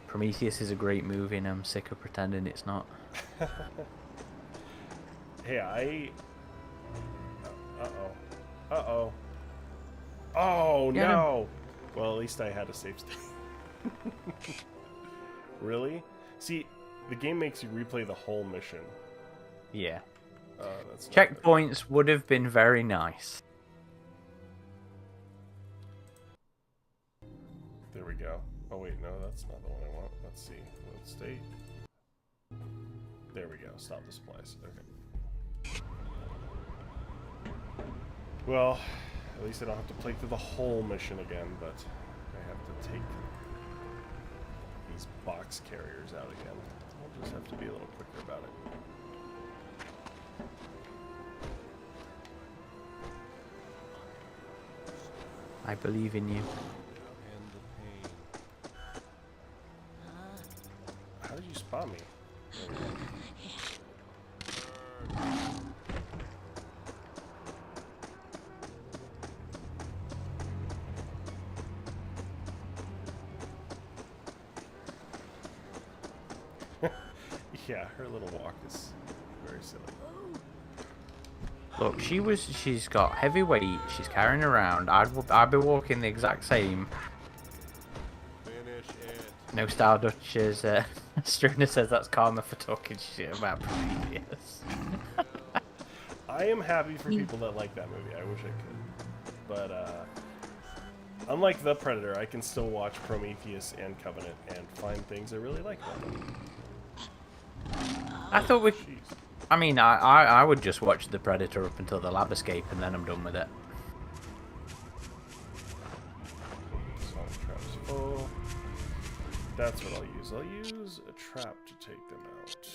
Prometheus is a great movie, and I'm sick of pretending it's not. Hey, Uh-oh. Oh, Get no! Well, at least I had a safe state. Really? See, the game makes you replay the whole mission. Yeah. That's not good. Checkpoints would have been very nice. There we go. Oh, wait, no, that's not the one I want. Let's see. Load state. There we go. Stop the supplies. Okay. Well, at least I don't have to play through the whole mission again, but I have to take these box carriers out again. I'll just have to be a little quicker about it. I believe in you. How did you spot me? Yeah, her little walk is very silly. Look, she's got heavy weight. She's carrying around. I'd be walking the exact same. Finish it. No style Dutch's. Struner says that's karma for talking shit about Prometheus. I am happy for people that like that movie. I wish I could. But, unlike The Predator, I can still watch Prometheus and Covenant and find things I really like about them. I thought we. Jeez. I mean, I would just watch The Predator up until the lab escape, and then I'm done with it. Sonic traps full. That's what I'll use. I'll use a trap to take them out.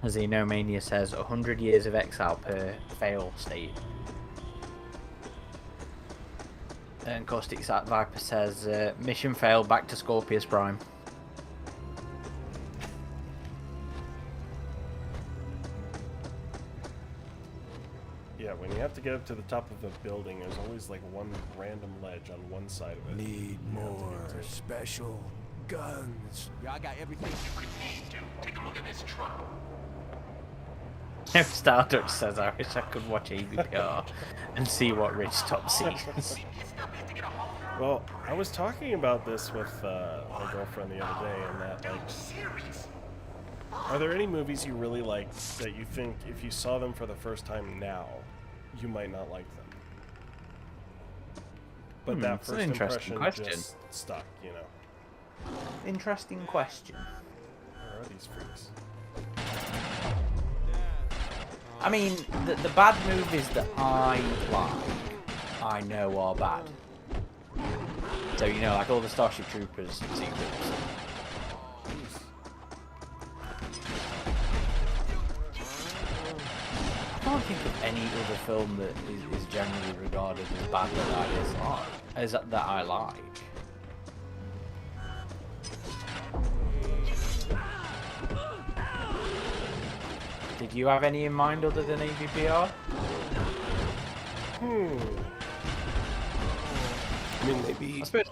As Neomania says, 100 years of exile per fail state. And Caustic Sat Viper says, mission failed, back to Scorpius Prime. Yeah, when you have to get up to the top of a building, there's always like one random ledge on one side of it. Need you have to more get to. special guns. Yeah, I got everything you could need to. Take a look at this truck. Stardust says, I wish I could watch ABPR and see what Rich Top sees. Well, I was talking about this with my girlfriend the other day, and that, like, are there any movies you really like that you think if you saw them for the first time now, you might not like them? But that it's an first interesting impression question. just stuck, you know. Interesting question. Where are these freaks? I mean, the bad movies that I like, I know are bad. So, you know, like all the Starship Troopers sequels. I can't think of any other film that is generally regarded as bad that I like. Did you have any in mind other than AVPR? I mean, maybe I suppose.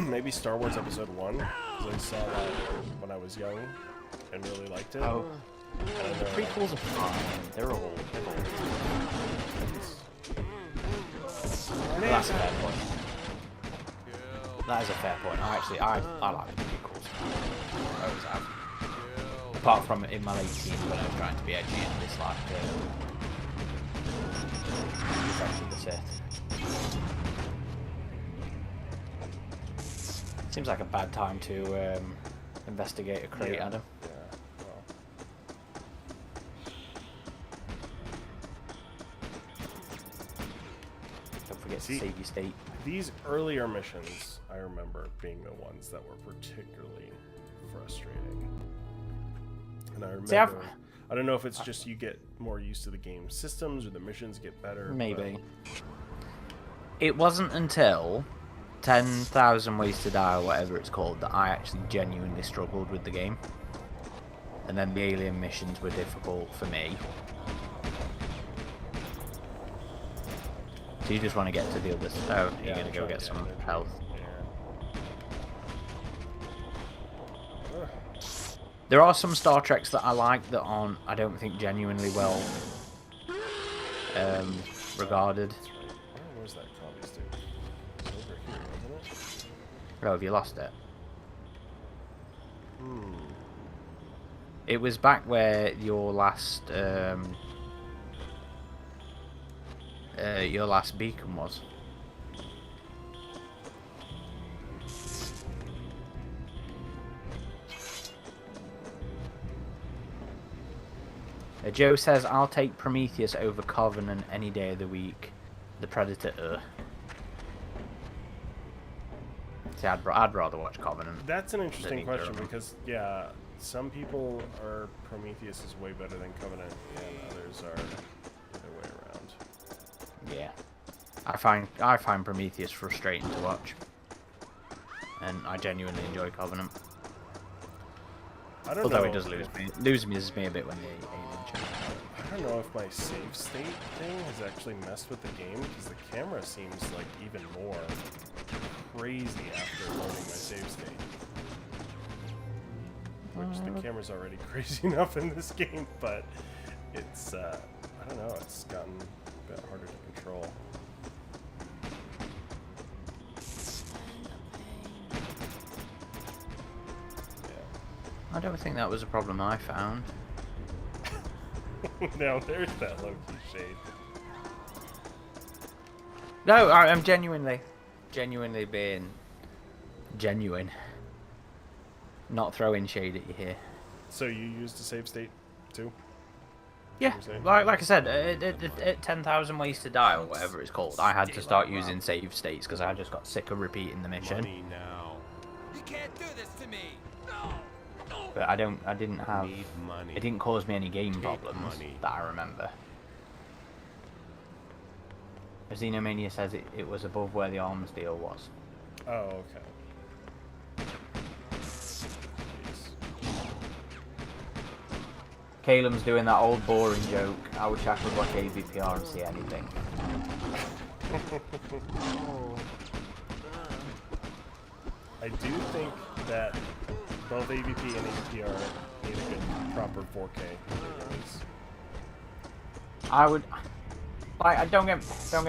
maybe Star Wars Episode 1, because I saw that when I was young and really liked it. Oh, And, the prequels are fine. They're all. Well, that's a fair point. That is a fair point. I like the prequels. I always have. Apart from in my late teens when I was trying to be edgy and dislike Revenge of the Sith. Seems like a bad time to investigate a crate, Adam. Yeah, well. Don't forget See, to save your state. These earlier missions, I remember being the ones that were particularly frustrating. And I remember, See, I don't know if it's just you get more used to the game systems or the missions get better. Maybe. It wasn't until 10,000 Ways to Die or whatever it's called that I actually genuinely struggled with the game. And then the alien missions were difficult for me. So you just want to get to the others. Oh, you're going to go get some health. There are some Star Treks that I like that aren't, I don't think, genuinely well regarded. Where's that coffee stick? It's over here, isn't it? Oh, have you lost it? It was back where your last beacon was. Joe says, I'll take Prometheus over Covenant any day of the week. The Predator. See, I'd rather watch Covenant. That's an interesting question Durham. because, yeah, some people are Prometheus is way better than Covenant, and others are the other way around. Yeah. I find Prometheus frustrating to watch. And I genuinely enjoy Covenant. I don't Although know. it does loses me a bit when the alien change. I don't know if my save state thing has actually messed with the game because the camera seems like even more crazy after loading my save state. Which the camera's already crazy enough in this game, but it's I don't know, it's gotten a bit harder to control. I don't think that was a problem I found. Now there's that low-key shade. No, I'm genuinely being genuine. Not throwing shade at you here. So you used a save state too? Yeah, You're saying? like I said, at 10,000 Ways to Die or whatever it's called, I had to start using save states because I just got sick of repeating the mission. Money now. You can't do this to me. But I didn't have. Need money. It didn't cause me any game Take problems money. that I remember. Xenomania says it was above where the arms deal was. Oh, okay. Caleb's doing that old boring joke. I wish I could watch AVPR and see anything. I do think that both AVP and AVPR need a good, proper 4K release. I would. Like, don't get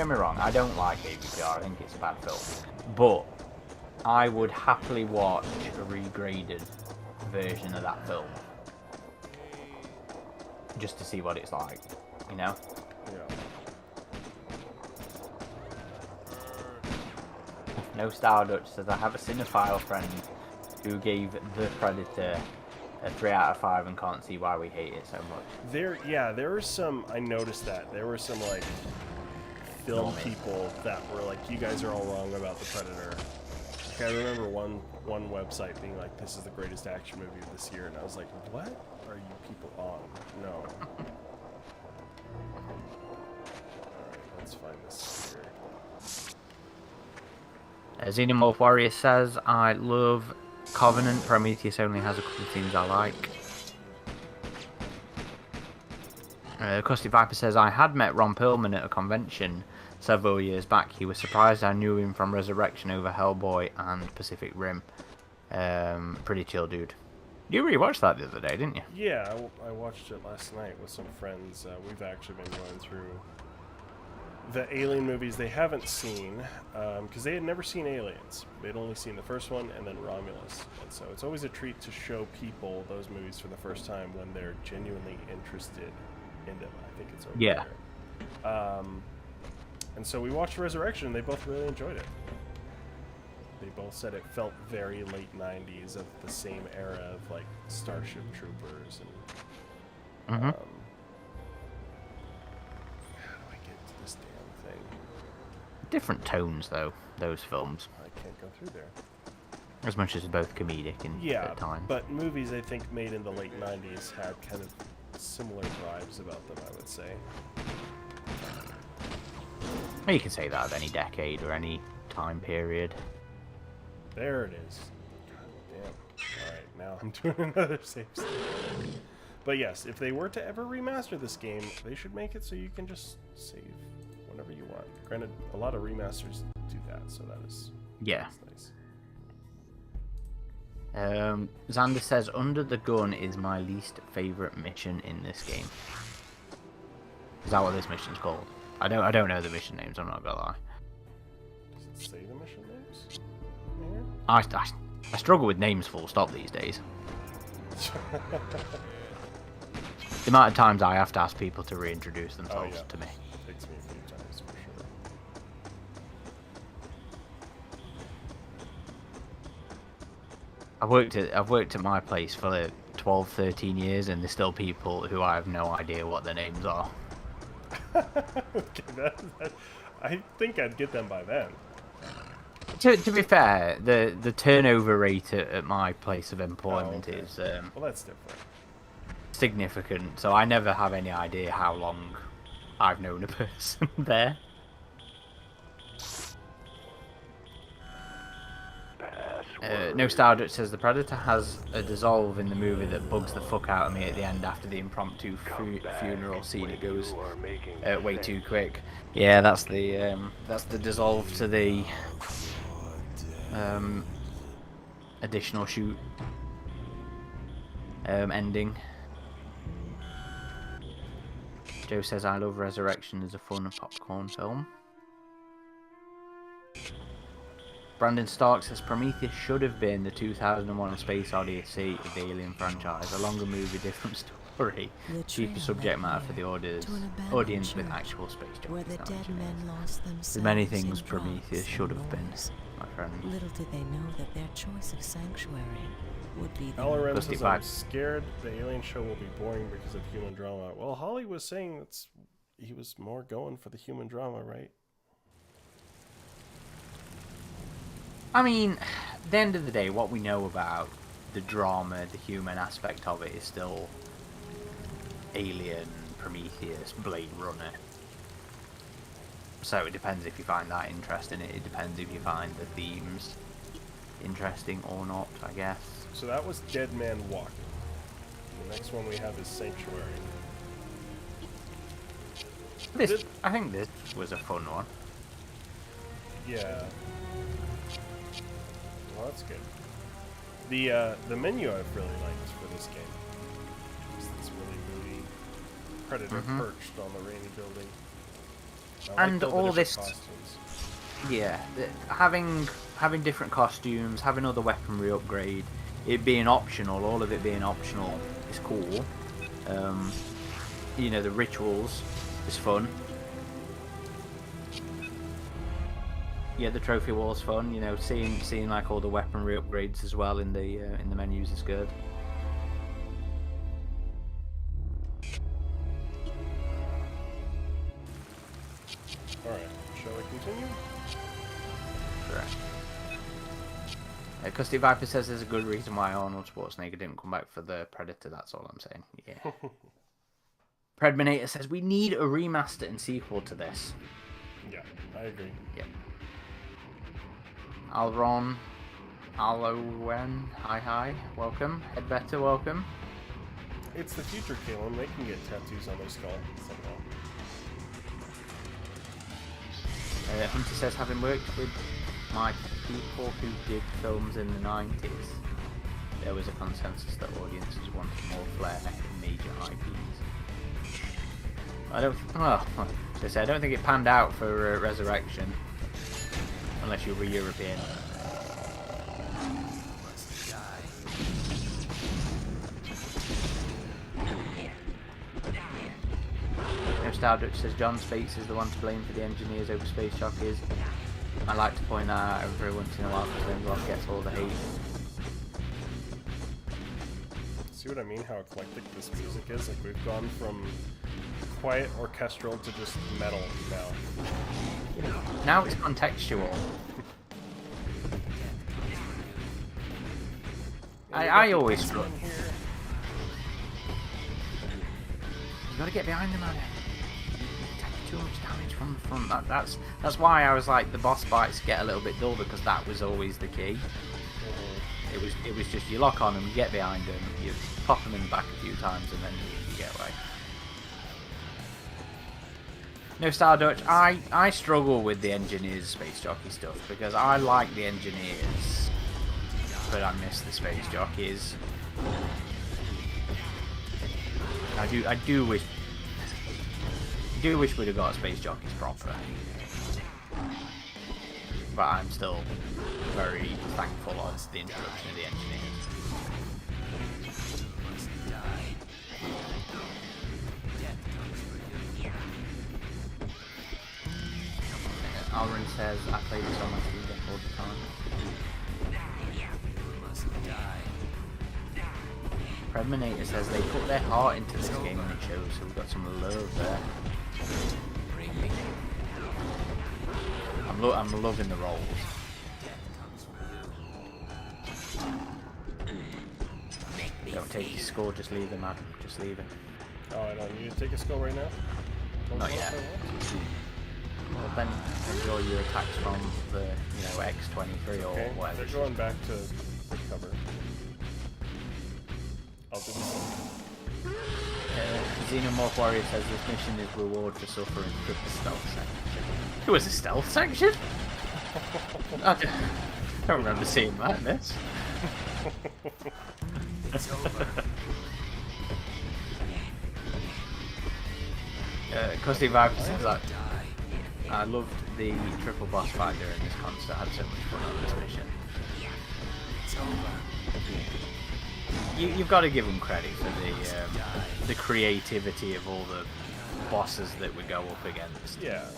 me wrong. I don't like AVPR. I think it's a bad film. But I would happily watch a regraded version of that film just to see what it's like. You know. Yeah. No Star Dutch says I have a cinephile friend who gave The Predator a 3 out of 5 and can't see why we hate it so much. There were some. I noticed that there were some like film people that were like, "You guys are all wrong about The Predator." Like, I remember one website being like, "This is the greatest action movie of this year," and I was like, "What are you people on? No." Alright, let's find this here. Xenomorph Warrior says, I love Covenant. Prometheus only has a couple of things I like. Custy Viper says, I had met Ron Perlman at a convention several years back. He was surprised I knew him from Resurrection over Hellboy and Pacific Rim. Pretty chill dude. You rewatched that the other day, didn't you? Yeah, I watched it last night with some friends. We've actually been going through the Alien movies they haven't seen, because they had never seen Aliens. They'd only seen the first one and then Romulus. And so it's always a treat to show people those movies for the first time when they're genuinely interested in them. I think it's over there. And so we watched Resurrection, and they both really enjoyed it. They both said it felt very late 90s of the same era of like Starship Troopers and how do I get to this damn thing? Different tones though, those films. I can't go through there. As much as both comedic and at times. But movies I think made in the late 90s had kind of similar vibes about them, I would say. Well, you can say that of any decade or any time period. There it is. God damn. Alright, now I'm doing another save state. But yes, if they were to ever remaster this game, they should make it so you can just save whenever you want. Granted, a lot of remasters do that, so that is nice. Xander says, Under the Gun is my least favourite mission in this game. Is that what this mission's called? I don't know the mission names, I'm not gonna lie. Does it say the mission names? I struggle with names full stop these days. The amount of times I have to ask people to reintroduce themselves to me. It takes me a few times for sure. I've worked at my place for like 12, 13 years, and there's still people who I have no idea what their names are. Okay, I think I'd get them by then. To be fair, the turnover rate at my place of employment is well, that's different. significant, so I never have any idea how long I've known a person there. No Stardust says the Predator has a dissolve in the movie that bugs the fuck out of me at the end after the impromptu funeral scene. It goes way too quick. Yeah, that's the dissolve to the additional shoot ending. Joe says I love Resurrection as a fun popcorn film. Brandon Stark says Prometheus should have been the 2001 Space Odyssey of the Alien franchise. A longer movie, different story, cheaper subject matter for the audience with actual space junkies. There's many things Prometheus should have been, my friend. Little did they know that their choice of sanctuary would be the Alorem says, I'm scared the Alien show will be boring because of human drama. Well, Holly was saying he was more going for the human drama, right? I mean, at the end of the day, what we know about the drama, the human aspect of it is still Alien, Prometheus, Blade Runner. So it depends if you find that interesting. It depends if you find the themes interesting or not, I guess. So that was Dead Man Walking. The next one we have is Sanctuary. I think this was a fun one. Yeah. Well, that's good. The menu I've really liked for this game. It's this really moody Predator perched on the rainy building. And all this costumes. Yeah, having different costumes, having other weaponry upgrade, it being optional, all of it being optional is cool. You know, the rituals is fun. Yeah, the trophy wall's fun. You know, seeing like all the weaponry upgrades as well in the menus is good. All right, shall we continue? Correct. Custy Viper says there's a good reason why Arnold Schwarzenegger didn't come back for the Predator. That's all I'm saying. Yeah. Predminator says we need a remaster and sequel to this. Yeah, I agree. Yep. Alron, Alowen, hi, welcome. Headbetter, welcome. It's the future, Kalen. They can get tattoos on their skull somehow. Hunter says, having worked with my people who did films in the 90s, there was a consensus that audiences wanted more flair in major IPs. I don't think it panned out for Resurrection, unless you were European. Star Dutch says John Spates is the one to blame for the engineers over space jockeys. I like to point that out every once in a while because Ringloff gets all the hate. See what I mean? How eclectic this music is? Like, we've gone from quiet orchestral to just metal now. Now it's contextual. I always struggle. You gotta get behind the man. Too much damage from the front. That's why I was like, the boss fights get a little bit dull, because that was always the key. It was just you lock on them, you get behind them, you pop them in the back a few times, and then you get away. No, Star Dutch, I struggle with the engineers space jockey stuff, because I like the engineers, but I miss the space jockeys. I do wish we'd have got space jockeys proper, but I'm still very thankful of the introduction of the engineers. Alrin says, I play this on my Steam Deck all the time. Preminator says they put their heart into this game and it shows, so we've got some love there. I'm loving the rolls. Don't take your score, just leave it, man. Just leave it. Oh, I don't need to take a skull right now? Not yet. Well, then enjoy your attacks from the, X23 or Okay, whatever. they're going back to the cover. I'll do the same. Xenomorph Warrior says this mission is reward for suffering with the stealth section. It was a stealth section? I don't remember seeing that in this. Custy Vibe says that I loved the triple boss fight during this concert. I had so much fun on this mission. You've got to give them credit for the creativity of all the bosses that would go up against. Yeah.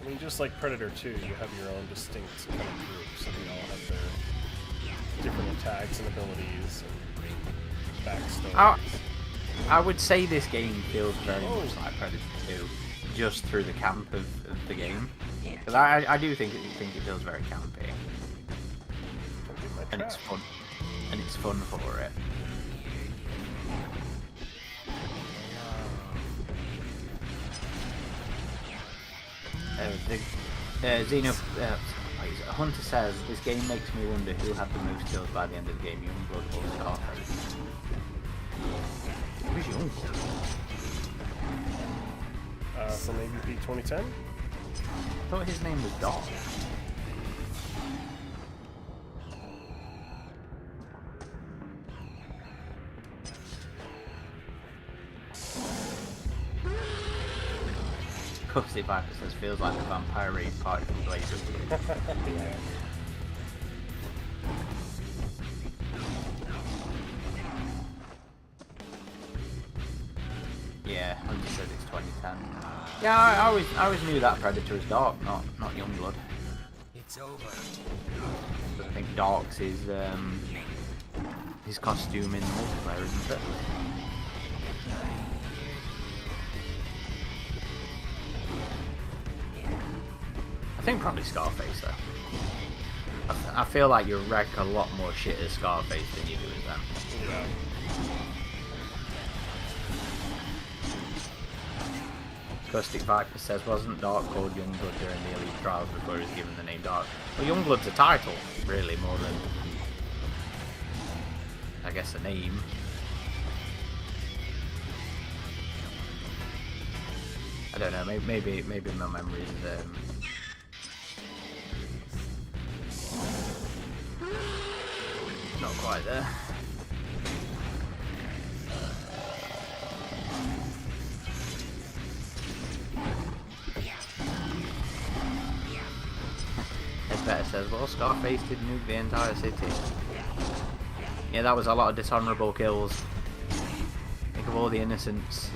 I mean, just like Predator 2, you have your own distinct kind of groups, and they all have their different attacks and abilities and backstories. I would say this game feels very much like Predator 2, just through the camp of the game. Because I do think it feels very campy. And it's fun. And it's fun for it. Hunter says, this game makes me wonder who had the most kills by the end of the game, Youngblood or Scarface. Who's Youngblood? From AVP 2010? I thought his name was Doc. Custy Viper says, feels like a vampire raid party from Blazers. Yeah, Hunter said it's 2010. Yeah, I always knew that Predator was Dark, not Youngblood. It's over. But I think Dark's his costume in the multiplayer, isn't it? I think probably Scarface though. I feel like you wreck a lot more shit as Scarface than you do as them. Yeah. Caustic Viper says, wasn't Dark called Youngblood during the Elite Trials before he was given the name Dark? Well, Youngblood's a title, really, more than, I guess, a name. I don't know. Maybe my memories. Not quite there. As better says, well, Scarface did nuke the entire city. Yeah, that was a lot of dishonourable kills. Think of all the innocents.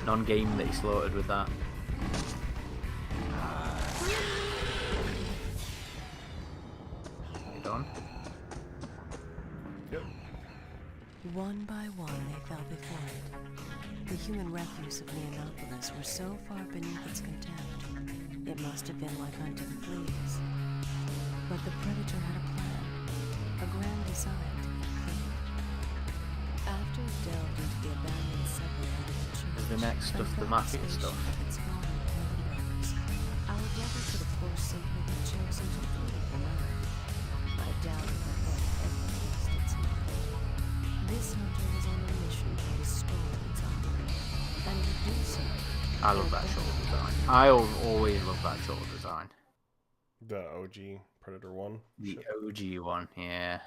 Non-game that he slaughtered with that. You done? Yep. One by one, they fell before it. The human refuse of Neonopolis were so far beneath its contempt, it must have been like hunting fleas. But the Predator had a plan, a grand design to be clean. After it delved into the abandoned subway out of the church, Is the next stuff the mafia stuff? Our devil could of course simply have chosen to flee from Earth. I doubt it would have ever lost its mind. This hunter was on a mission to restore its honor, and to do so. I love that shoulder design. I always love that shoulder design. The OG Predator 1? The OG one, yeah.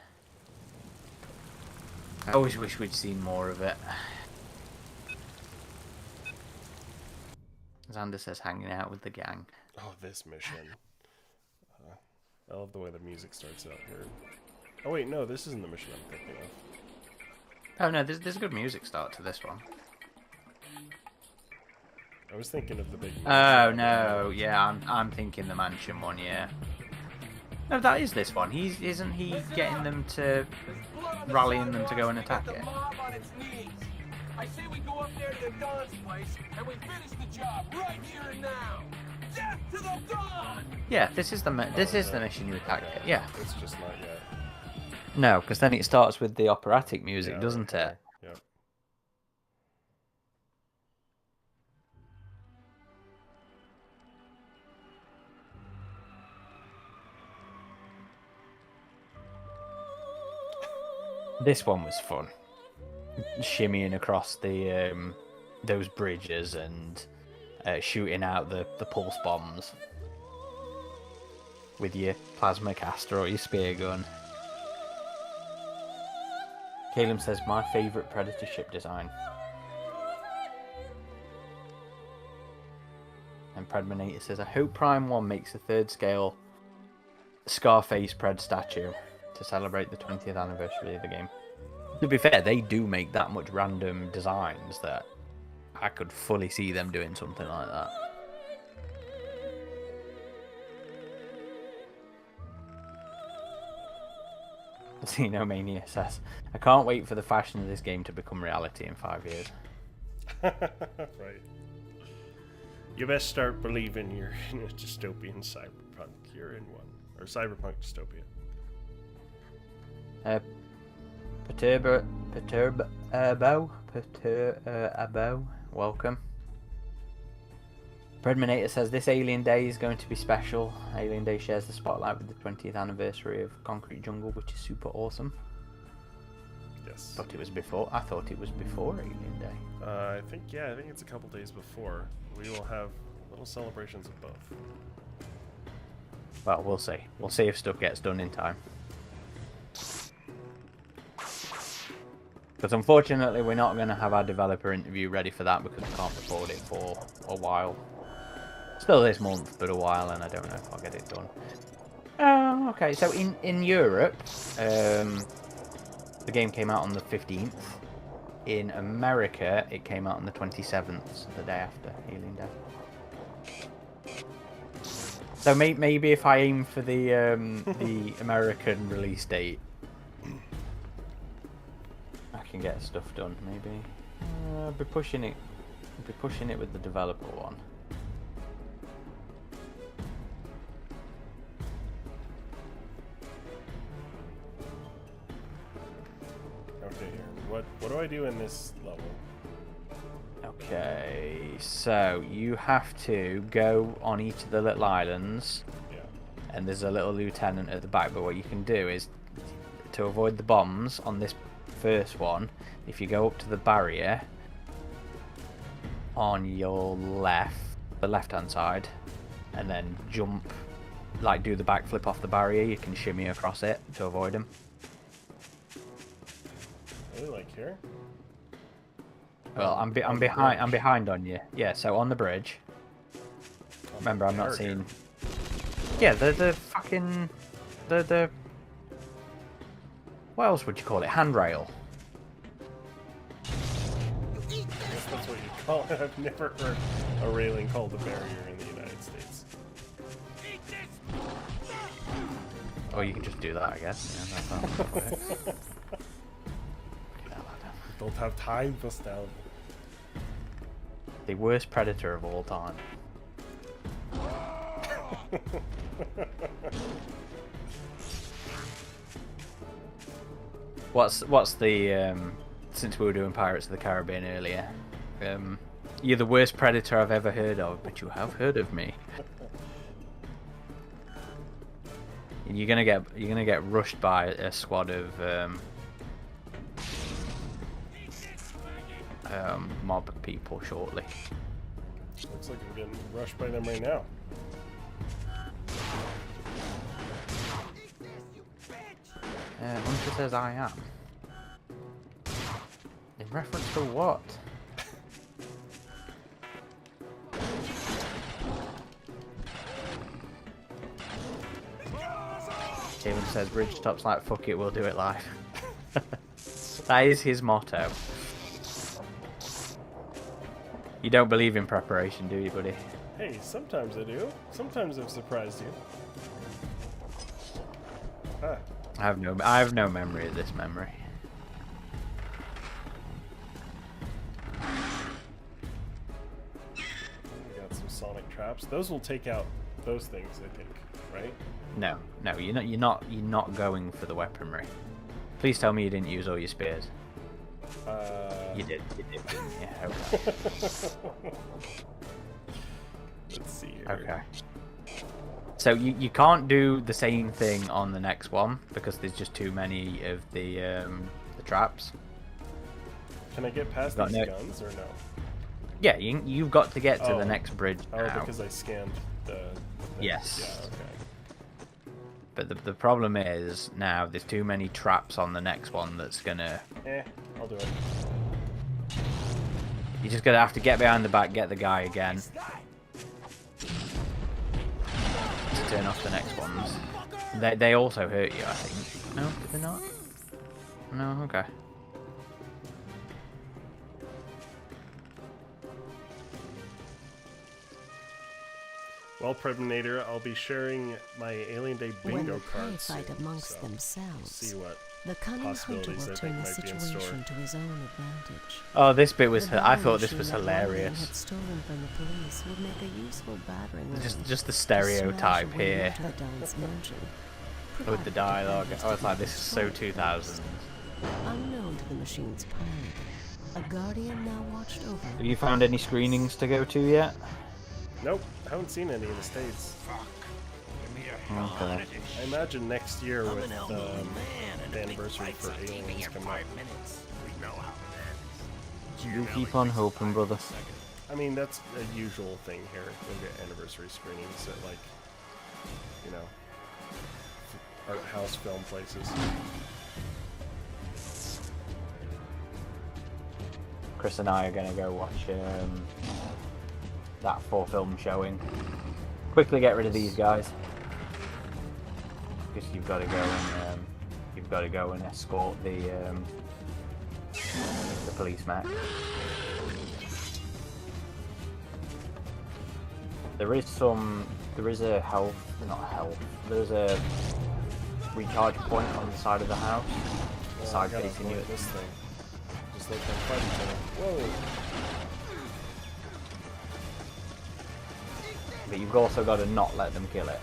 I always wish we'd seen more of it. Xander says hanging out with the gang. Oh, this mission. I love the way the music starts out here. Oh wait, no, this isn't the mission I'm thinking of. Oh no, there's a good music start to this one. I was thinking of the big... Oh no, yeah, I'm thinking the mansion one, yeah. No, that is this one. Isn't he getting them to rallying them to go and attack it? I say we go up there to Don's place and we finish the job right here and now. Death to the Don! Yeah, this is the mission you attack it. Yeah. It's just not yet. No, because then it starts with the operatic music, Yeah, doesn't okay. it? Yep. This one was fun. Shimmying across the those bridges and shooting out the pulse bombs with your plasma caster or your spear gun. Caleb says my favourite Predator ship design. And Predminator says I hope Prime 1 makes a 3rd scale Scarface Pred statue to celebrate the 20th anniversary of the game. To be fair, they do make that much random designs that I could fully see them doing something like that. Xenomania says, I can't wait for the fashion of this game to become reality in 5 years. Right. You best start believing you're in a dystopian cyberpunk. You're in one. Or cyberpunk dystopia. Perturbo, welcome. Predminator says this Alien Day is going to be special. Alien Day shares the spotlight with the 20th anniversary of Concrete Jungle, which is super awesome. Yes. I thought it was before Alien Day. I think it's a couple days before. We will have little celebrations of both. Well, we'll see. We'll see if stuff gets done in time. Because unfortunately, we're not going to have our developer interview ready for that because we can't record it for a while. Still this month, but a while, and I don't know if I'll get it done. Okay, so in Europe, the game came out on the 15th. In America, it came out on the 27th, the day after Alien Day. So maybe if I aim for the American release date, I can get stuff done. Maybe I'll be pushing it with the developer one. Okay, what do I do in this level? Okay, so you have to go on each of the little islands, Yeah. and there's a little lieutenant at the back. But what you can do is to avoid the bombs on this first one. If you go up to the barrier on your left, the left-hand side, and then jump, like do the backflip off the barrier. You can shimmy across it to avoid him. Really, like here? Well, I'm behind on you. Yeah, so on the bridge. Remember, I'm not seeing. Yeah, the fucking the. What else would you call it? Handrail. I guess that's what you call it. I've never heard a railing called a barrier in the United States. Or you can just do that, I guess. Yeah, that's how it works. Don't have time for stealth. The worst predator of all time. What's the since we were doing Pirates of the Caribbean earlier, you're the worst predator I've ever heard of, but you have heard of me. And you're gonna get rushed by a squad of mob people shortly. Looks like I'm getting rushed by them right now. Hunter says I am. In reference to what? Steven says Bridgetop's like, fuck it, we'll do it live. That is his motto. You don't believe in preparation, do you, buddy? Hey, sometimes I do. Sometimes I've surprised you. Ah. I have no memory of this memory. We got some sonic traps. Those will take out those things, I think, right? No, you're not going for the weaponry. Please tell me you didn't use all your spears. You did, didn't you? Yeah, okay. Let's see here. Okay. So you can't do the same thing on the next one because there's just too many of the traps. Can I get past these guns or no? Yeah, you've got to get to the next bridge now. Oh, because I scanned the yes. Yeah, okay. But the problem is now there's too many traps on the next one that's gonna... I'll do it. You're just gonna have to get behind the back, get the guy again. To turn off the next ones. They also hurt you, I think. No, did they not? No, okay. Well, Predator, I'll be sharing my Alien Day When bingo the prey cards fight soon, amongst so themselves, see what the cunning hunter possibilities will I turn think the might be in store. situation to his own advantage. Oh, this bit was... The I thought this machine was that London hilarious. had stolen from the police would make a useful battering ram Just the to stereotype smash a way here into the Don's mansion, with the provided dialogue. defenders I was did like, not this is so destroy the 2000s. Unknown to the machine's plan, a guardian now watched over. Have you found any screenings to go to yet? Nope, haven't seen any in the States. Okay. I imagine next year with the anniversary for Aliens coming up. You keep on hoping, brother. I mean, that's a usual thing here. You'll get anniversary screenings at, like, you know, art house film places. Chris and I are going to go watch that 4-film showing. Quickly get rid of these guys. Because you've got to go and escort the police mech. There is a there's a recharge point on the side of the house, side facing you. This thing, just like that fight each other. Whoa! But you've also got to not let them kill it.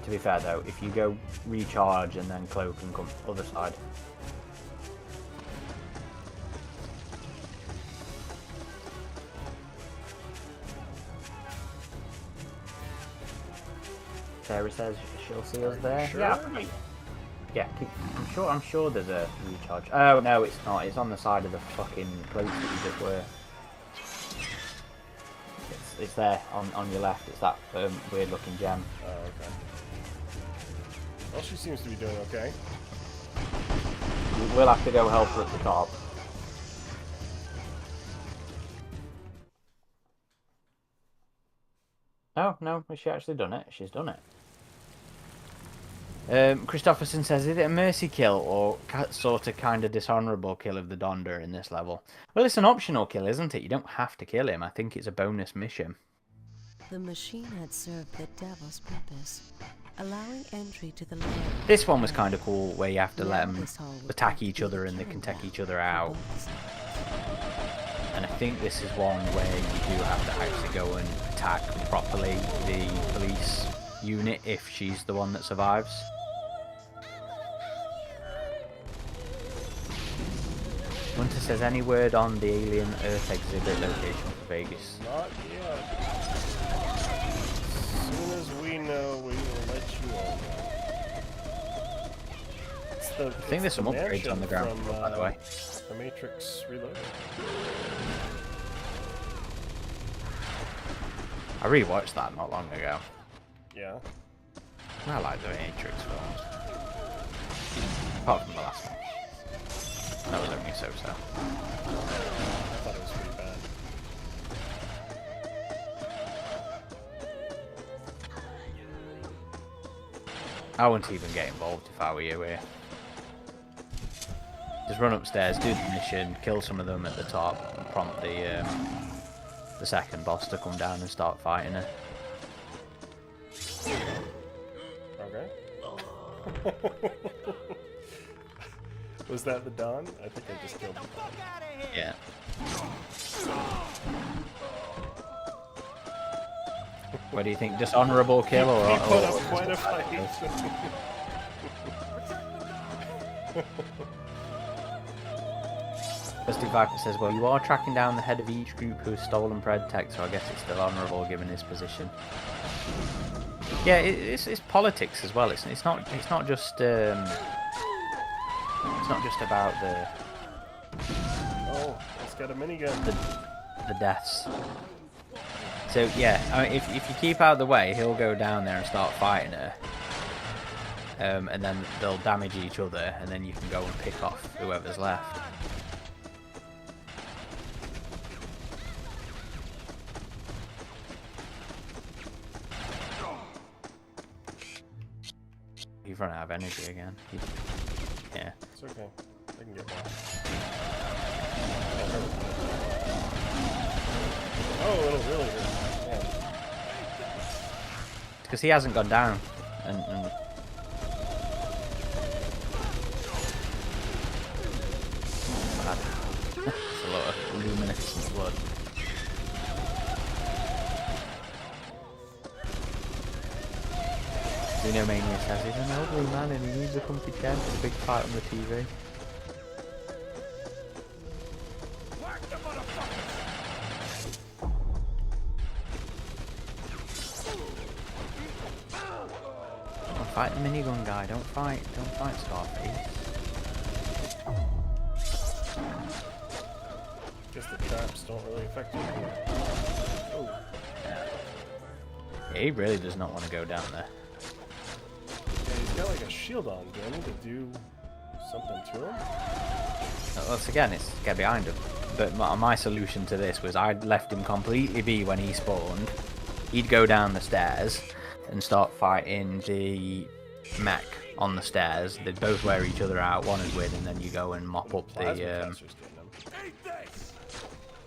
To be fair though, if you go recharge and then cloak and come other side. Sarah says she'll see us there. Sure? Yeah. Yeah, I'm sure there's a recharge. Oh no, it's not. It's on the side of the fucking place that you just were. It's there on your left. It's that weird looking gem. Oh, okay. Well, she seems to be doing okay. We'll have to go help her at the top. Oh no, has she actually done it? She's done it. Christopherson says, is it a mercy kill or sort of kind of dishonourable kill of the Donda in this level? Well, it's an optional kill, isn't it? You don't have to kill him. I think it's a bonus mission. The machine had served the devil's purpose, allowing entry to the lair. This one was kind of cool, where you have to let them attack each other and they can take each other out. And I think this is one where you do have to actually go and attack properly the police unit if she's the one that survives. Hunter says, any word on the alien Earth exhibit location for Vegas? Not yet. As soon as we know, we will let you all know. I think there's some upgrades on the ground, by the way. The Matrix Reloaded. I rewatched that not long ago. Yeah. I like the Matrix films. Apart from the last one. That was only so-so. I thought it was pretty bad. I wouldn't even get involved if I were you here. Just run upstairs, do the mission, kill some of them at the top, and prompt the second boss to come down and start fighting her. Okay. Was that the Dawn? I think I just killed him. Yeah. What do you think? Dishonorable kill or? He put up quite a fight. Rusty Viper says, well, you are tracking down the head of each group who has stolen Predtech, so I guess it's still honourable given his position. Yeah, it's politics as well. It's not just about the. Oh, it's got a minigun. The deaths. So yeah, I mean, if you keep out of the way, he'll go down there and start fighting her. And then they'll damage each other, and then you can go and pick off whoever's left. You've run out of energy again. Yeah. It's okay. I can get more. Oh, it'll really hurt. Yeah. Because he hasn't gone down. And That's a lot of luminescent blood. Xenomania says he's an elderly man and he needs a comfy chair for the big fight on the TV. Don't fight the minigun guy, don't fight Scarface. Guess the traps don't really affect you. Oh. Yeah, he really does not want to go down there. Yeah, he's got like a shield on. Do I need to do something to him? Once again, it's get behind him. But my solution to this was I'd left him completely be when he spawned. He'd go down the stairs and start fighting the mech on the stairs. They'd both wear each other out, one is win, and then you go and mop up the...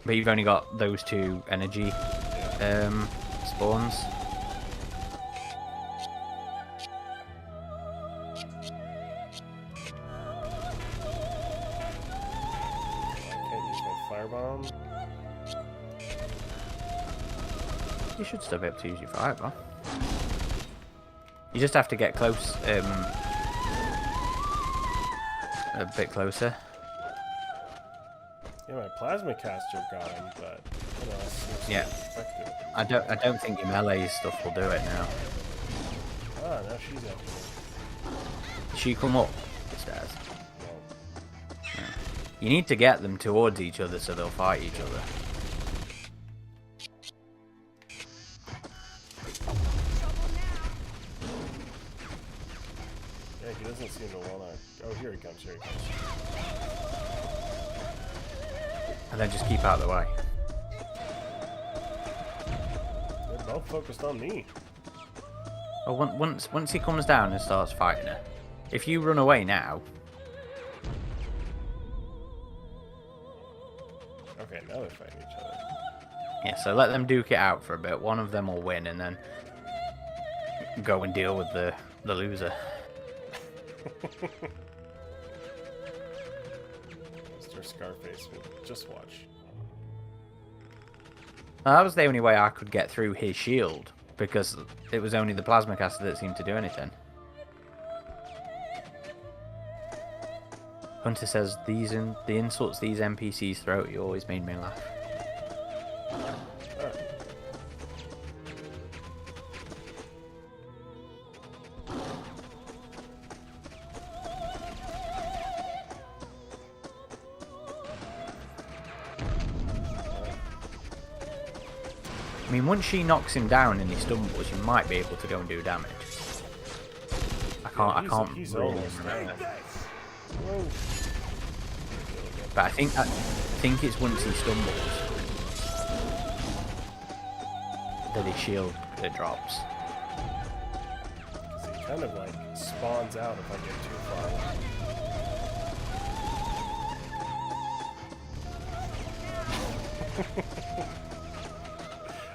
But you've only got those two energy spawns. Firebomb. You should still be able to use your firebomb. You just have to get close, a bit closer. Yeah, my plasma caster got him, but you know, it's Yeah. effective. I don't think your melee stuff will do it now. Ah, now she's after me. She come up the stairs. No. You need to get them towards each other so they'll fight each other. Yeah, he doesn't seem to wanna. Oh, here he comes. Here he comes. And then just keep out of the way. They're both focused on me. Oh, once he comes down and starts fighting her, if you run away now, Okay, now they're fighting each other. yeah. So let them duke it out for a bit. One of them will win, and then go and deal with the loser. Mr. Scarface, just watch. That was the only way I could get through his shield, because it was only the plasma caster that seemed to do anything. Hunter says, the insults these NPCs throw at you always made me laugh. I mean, once she knocks him down and he stumbles, you might be able to go and do damage. I can't He's really almost remember. down. Whoa. But I think it's once he stumbles that his shield drops. 'Cause he kind of like spawns out if I get too far away.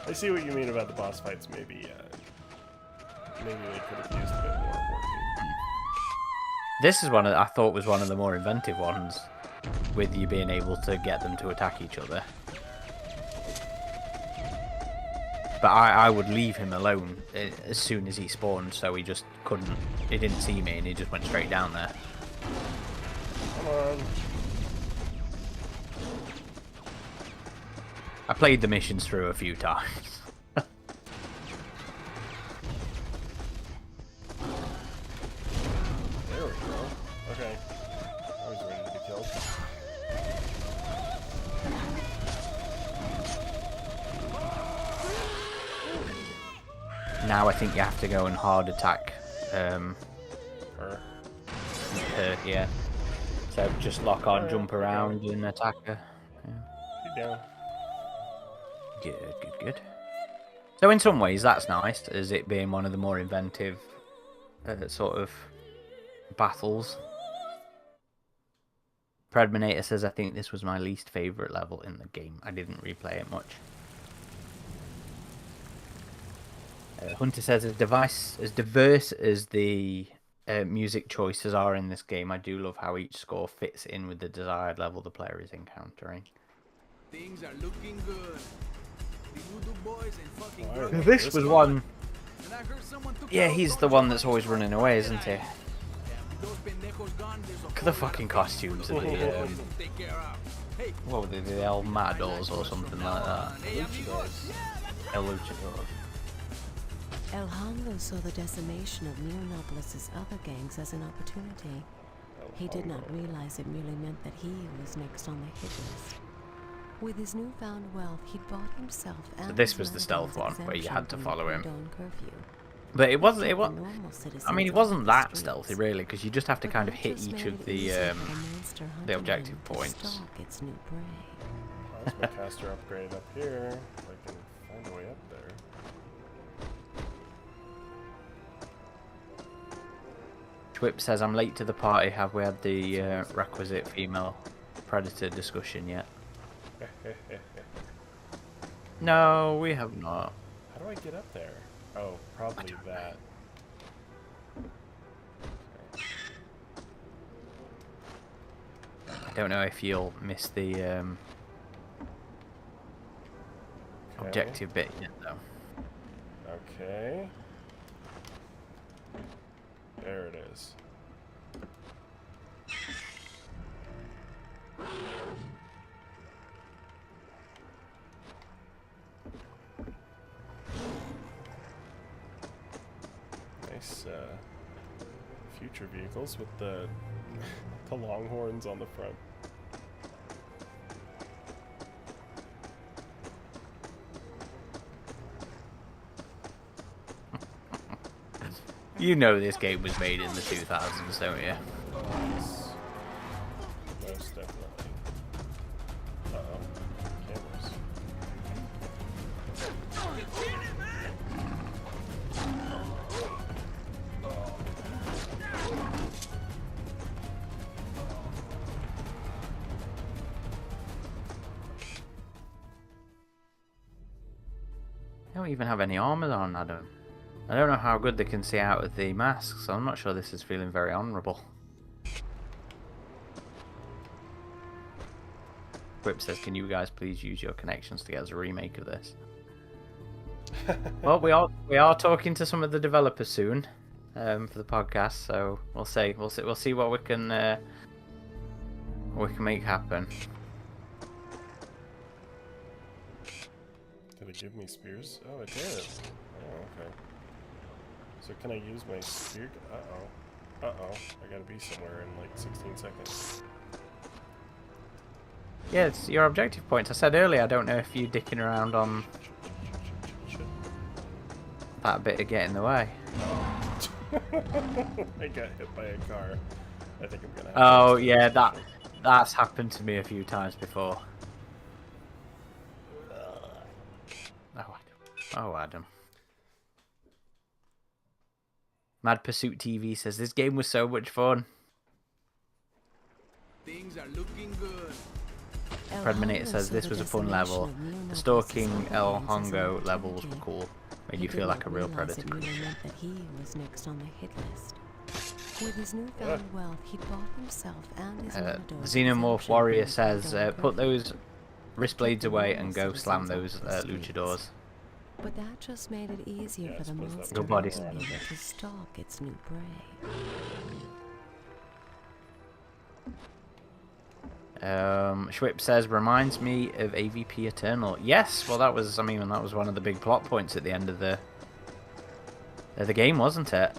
I see what you mean about the boss fights. Maybe they could have used a bit more working. This is one I thought was one of the more inventive ones, with you being able to get them to attack each other. But I would leave him alone as soon as he spawned, so he just couldn't. He didn't see me, and he just went straight down there. Come on. I played the missions through a few times. There we go. Okay. I was ready to be killed. Now I think you have to go and hard attack Her. her, yeah. So just lock on, jump around, and attack her. Get down. Good. So in some ways that's nice, as it being one of the more inventive sort of battles. Predminator says, I think this was my least favourite level in the game. I didn't replay it much. Hunter says, as diverse as the music choices are in this game, I do love how each score fits in with the desired level the player is encountering. Things are looking good. The voodoo boys and fucking Alright. drug This was one... and I heard someone took Yeah, out he's those the one boys that's always from running away, isn't he? Dead Eye. Those pendejos gone, there's a Look at the whole lot fucking of costumes of the... boys to take care of. Hey, what were they? The El Matadors or something like that. hey, amigos. El Luchadors. El Hongo saw the decimation of Neonopolis' other gangs as an opportunity. He did not realize it merely meant that he was next on the hit list. With his newfound wealth, he'd bought himself and So this his was the landlord's stealth one, where you had to exemption from follow the him. pre-dawn curfew. But it wasn't... The normal citizens I mean, it off wasn't the that streets. stealthy, really, because you just have to kind of hit Just each made of it the easier for monster hunting objective man to points. stalk its new prey. Plasma caster upgrade up here. If I can find a way up there. Twip says, I'm late to the party. Have we had the requisite female predator discussion yet? No, we have not. How do I get up there? Oh, probably that. I don't know if you'll miss the objective bit yet, though. Okay. There it is. Nice future vehicles with the the longhorns on the front. You know this game was made in the 2000s, don't you? Yes. Most definitely. Uh-oh. Cameras. They don't even have any armor on, Adam. I don't know how good they can see out of the masks, so I'm not sure this is feeling very honourable. Whip says, can you guys please use your connections to get us a remake of this? Well, we are talking to some of the developers soon for the podcast, so we'll see what we can make happen. Did it give me spears? Oh, it did. Oh, okay. So can I use my spear? Uh-oh. Uh-oh. I gotta be somewhere in like 16 seconds. Yeah, it's your objective points. I said earlier, I don't know if you're dicking around on that bit of getting in the way. I got hit by a car. I think I'm gonna have Oh, yeah, that's happened to me a few times before. Oh, Adam. Mad Pursuit TV says, this game was so much fun. Things are looking good. Predminator says, this was a fun level. The stalking El Hongo levels were cool. Made you feel like a real predator. It really meant that he was next on the hit list. With his newfound wealth, he bought himself and his The Xenomorph Warrior says, put those wrist blades away and go slam those luchadors. But that just made it easier for the monster Good body. to stalk its new prey. Schwip says, reminds me of AVP Eternal. Yes, well that was one of the big plot points at the end of the game, wasn't it?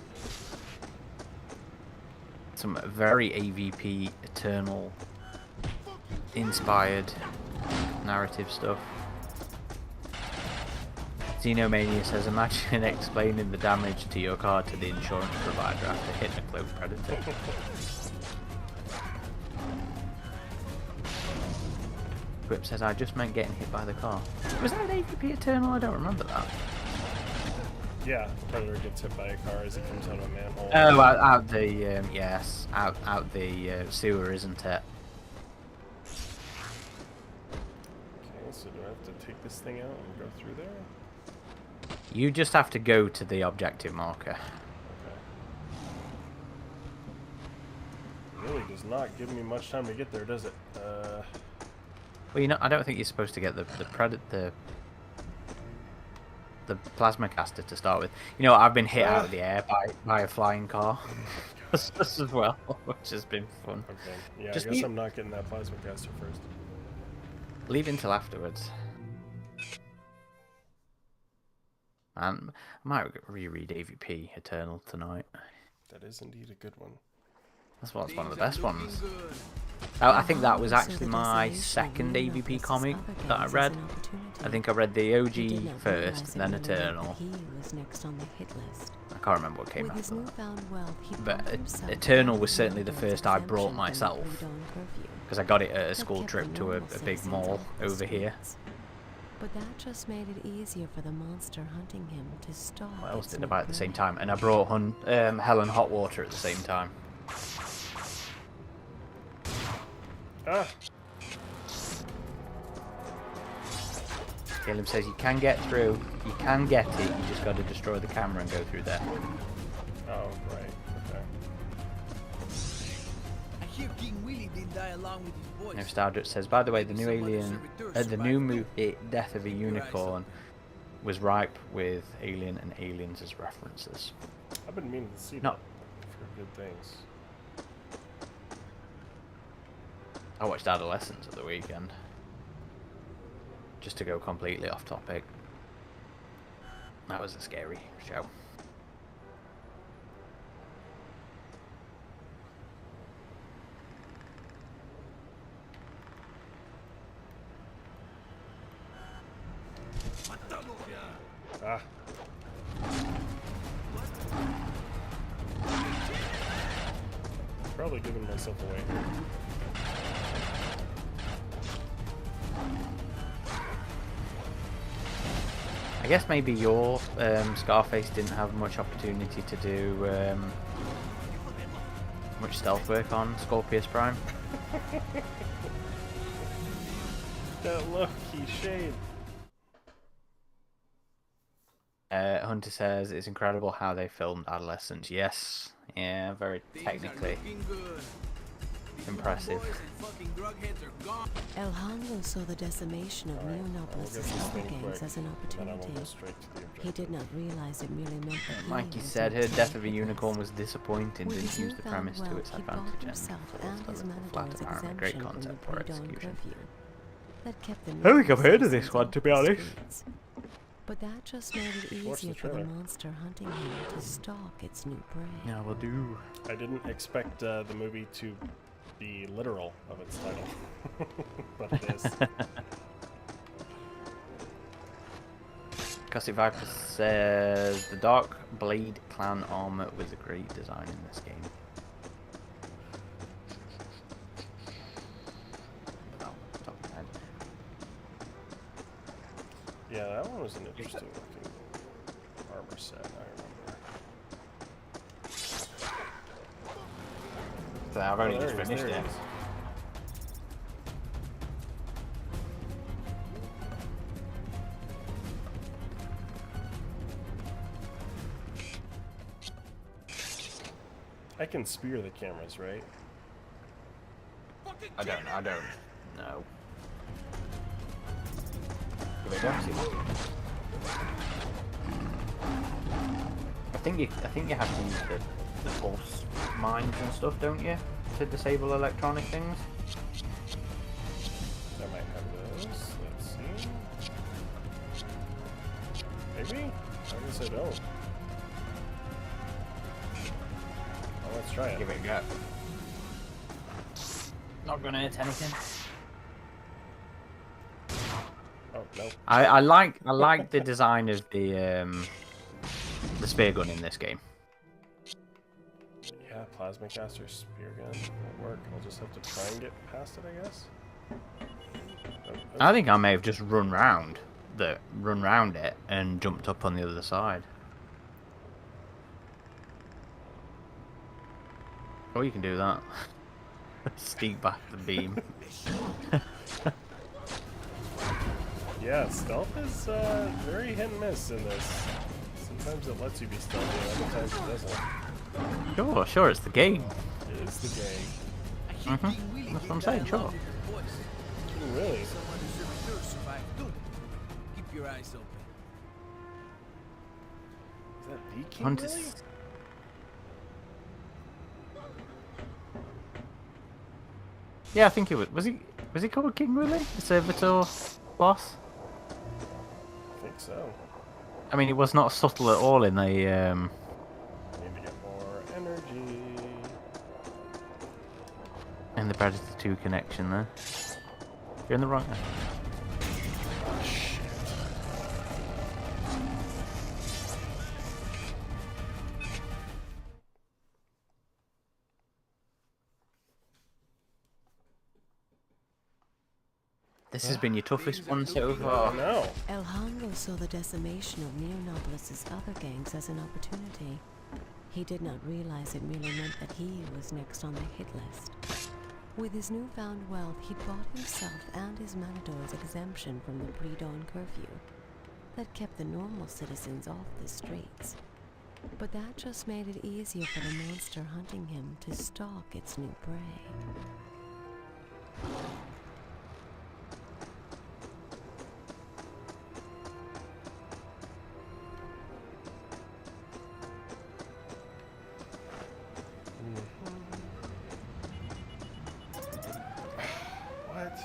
Some very AVP Eternal inspired narrative stuff. Xenomania says, imagine explaining the damage to your car to the insurance provider after hitting a close predator. Grip says, I just meant getting hit by the car. Was that an AVP Eternal? I don't remember that. Yeah, the predator gets hit by a car as he comes out of a manhole. Oh, out the, yes, out the sewer, isn't it? Okay, so do I have to take this thing out and go through there? You just have to go to the objective marker. Okay. Really does not give me much time to get there, does it? Well, I don't think you're supposed to get the plasma caster to start with. I've been hit out of the air by a flying car as well, which has been fun. Okay. Yeah, Just I guess I'm not getting that plasma caster first. Leave until afterwards. And I might reread AVP Eternal tonight. That is indeed a good one. That's one of the best ones. I think that was actually my second AVP comic that I read. I think I read the OG first, and then Eternal. I can't remember what came after that. But Eternal was certainly the first I brought myself, because I got it at a school trip to a big mall over here. But that just made it easier for the monster hunting him to stalk. What else did I buy at the same time? And I brought Hell and Hot Water at the same time. Ah! Caleb says you can get through, you can get it, you just got to destroy the camera and go through there. Oh, right. Okay. I hear King Willie didn't die along with his boys. No, Stardust says, by the way, the new Alien, the new movie Death of a Unicorn was ripe with Alien and Aliens as references. I've been meaning to see No. that for good things. I watched Adolescence at the weekend. Just to go completely off topic. That was a scary show. Ah. Probably giving myself away here. I guess maybe your Scarface didn't have much opportunity to do much stealth work on Scorpius Prime. That low-key shade. Hunter says it's incredible how they filmed adolescents. Yes, yeah, very technically impressive. El Hongo saw the decimation of Neonopolis' other gangs as an opportunity. He did not realize it merely meant that he Mikey was said her next Death on of a the hit Unicorn was list. disappointing, With didn't his use the newfound premise to wealth, its he bought advantage, himself and and was his a little flat Matador's apparently. Great exemption from the concept for pre-dawn execution. curfew. That kept the I think I've heard of this citizens one, off to be the honest. streets. But that just made it Watch the easier for the trailer. monster hunting him to stalk its new prey. Yeah, we'll do. I didn't expect the movie to be literal of its title, but it is. Cossack Viper says the Dark Blade clan armor was a great design in this game. Oh, top of the head. Yeah, that one was an interesting looking armor set, I remember. So I've only Oh, just there it is, finished there it. it is. I can spear the cameras, right? I don't know. Give it a go. I think you have to use the pulse mines and stuff, don't you, to disable electronic things? I might have those. Let's see. Maybe? I guess I don't. Well, let's try it. Give it a go. Not gonna hit anything. Oh, no. I like the design of the spear gun in this game. Yeah, plasma caster spear gun won't work. I'll just have to try and get past it, I guess. Oh, I think I may have just run round it and jumped up on the other side. Or you can do that. Sneak back the beam. yeah, stealth is very hit and miss in this. Sometimes it lets you be stealthy, other times it doesn't. Sure, it's the game. It is the game. That's what I'm saying, sure. Really? Someone who's Serviteur survived too. Keep your eyes open. Is that the king, Hunt really? is- Yeah, I think it was. Was he called King Willie? The Serviteur boss? I think so. I mean, it was not subtle at all in the. Need to get more energy. In the Predator 2 connection there. You're in the right. Oh, shit. This has been your toughest one so Oh, far. no. El Hongo saw the decimation of Neonopolis' other gangs as an opportunity. He did not realize it merely meant that he was next on the hit list. With his newfound wealth, he bought himself and his Matador's exemption from the pre-dawn curfew. That kept the normal citizens off the streets. But that just made it easier for the monster hunting him to stalk its new prey. What?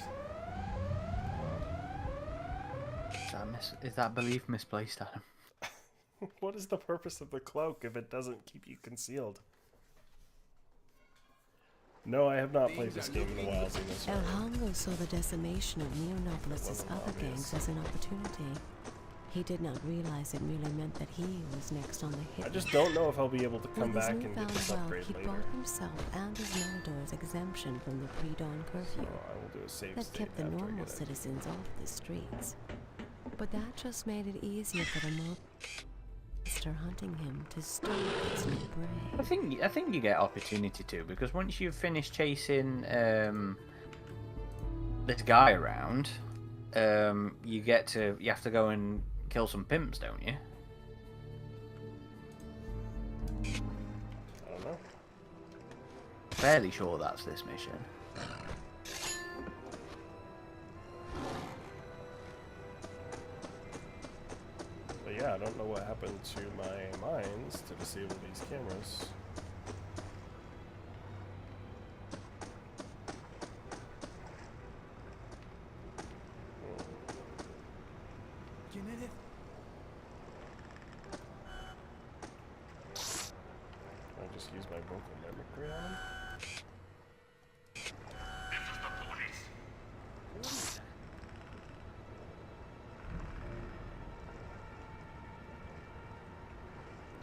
Is that belief misplaced, Adam? What is the purpose of the cloak if it doesn't keep you concealed? No, I have not played this game in a while, so this El Hongo saw the decimation of Neonopolis' other gangs as an opportunity. He did not realize it merely meant that he was next on the hit I just don't know if I'll be able to come With his back and get newfound this wealth, upgrade he later. bought himself and his Noldor's exemption from the pre-dawn So curfew I will do a save that state kept the after I normal get it. citizens off the streets. But that just made it easier for the monster hunting him to stalk its new I prey. think you get opportunity to, because once you've finished chasing this guy around, you have to go and kill some pimps, don't you? I don't know. Fairly sure that's this mission. But yeah, I don't know what happened to my mines to disable these cameras. I just use my vocal mimicry on him. This is the police.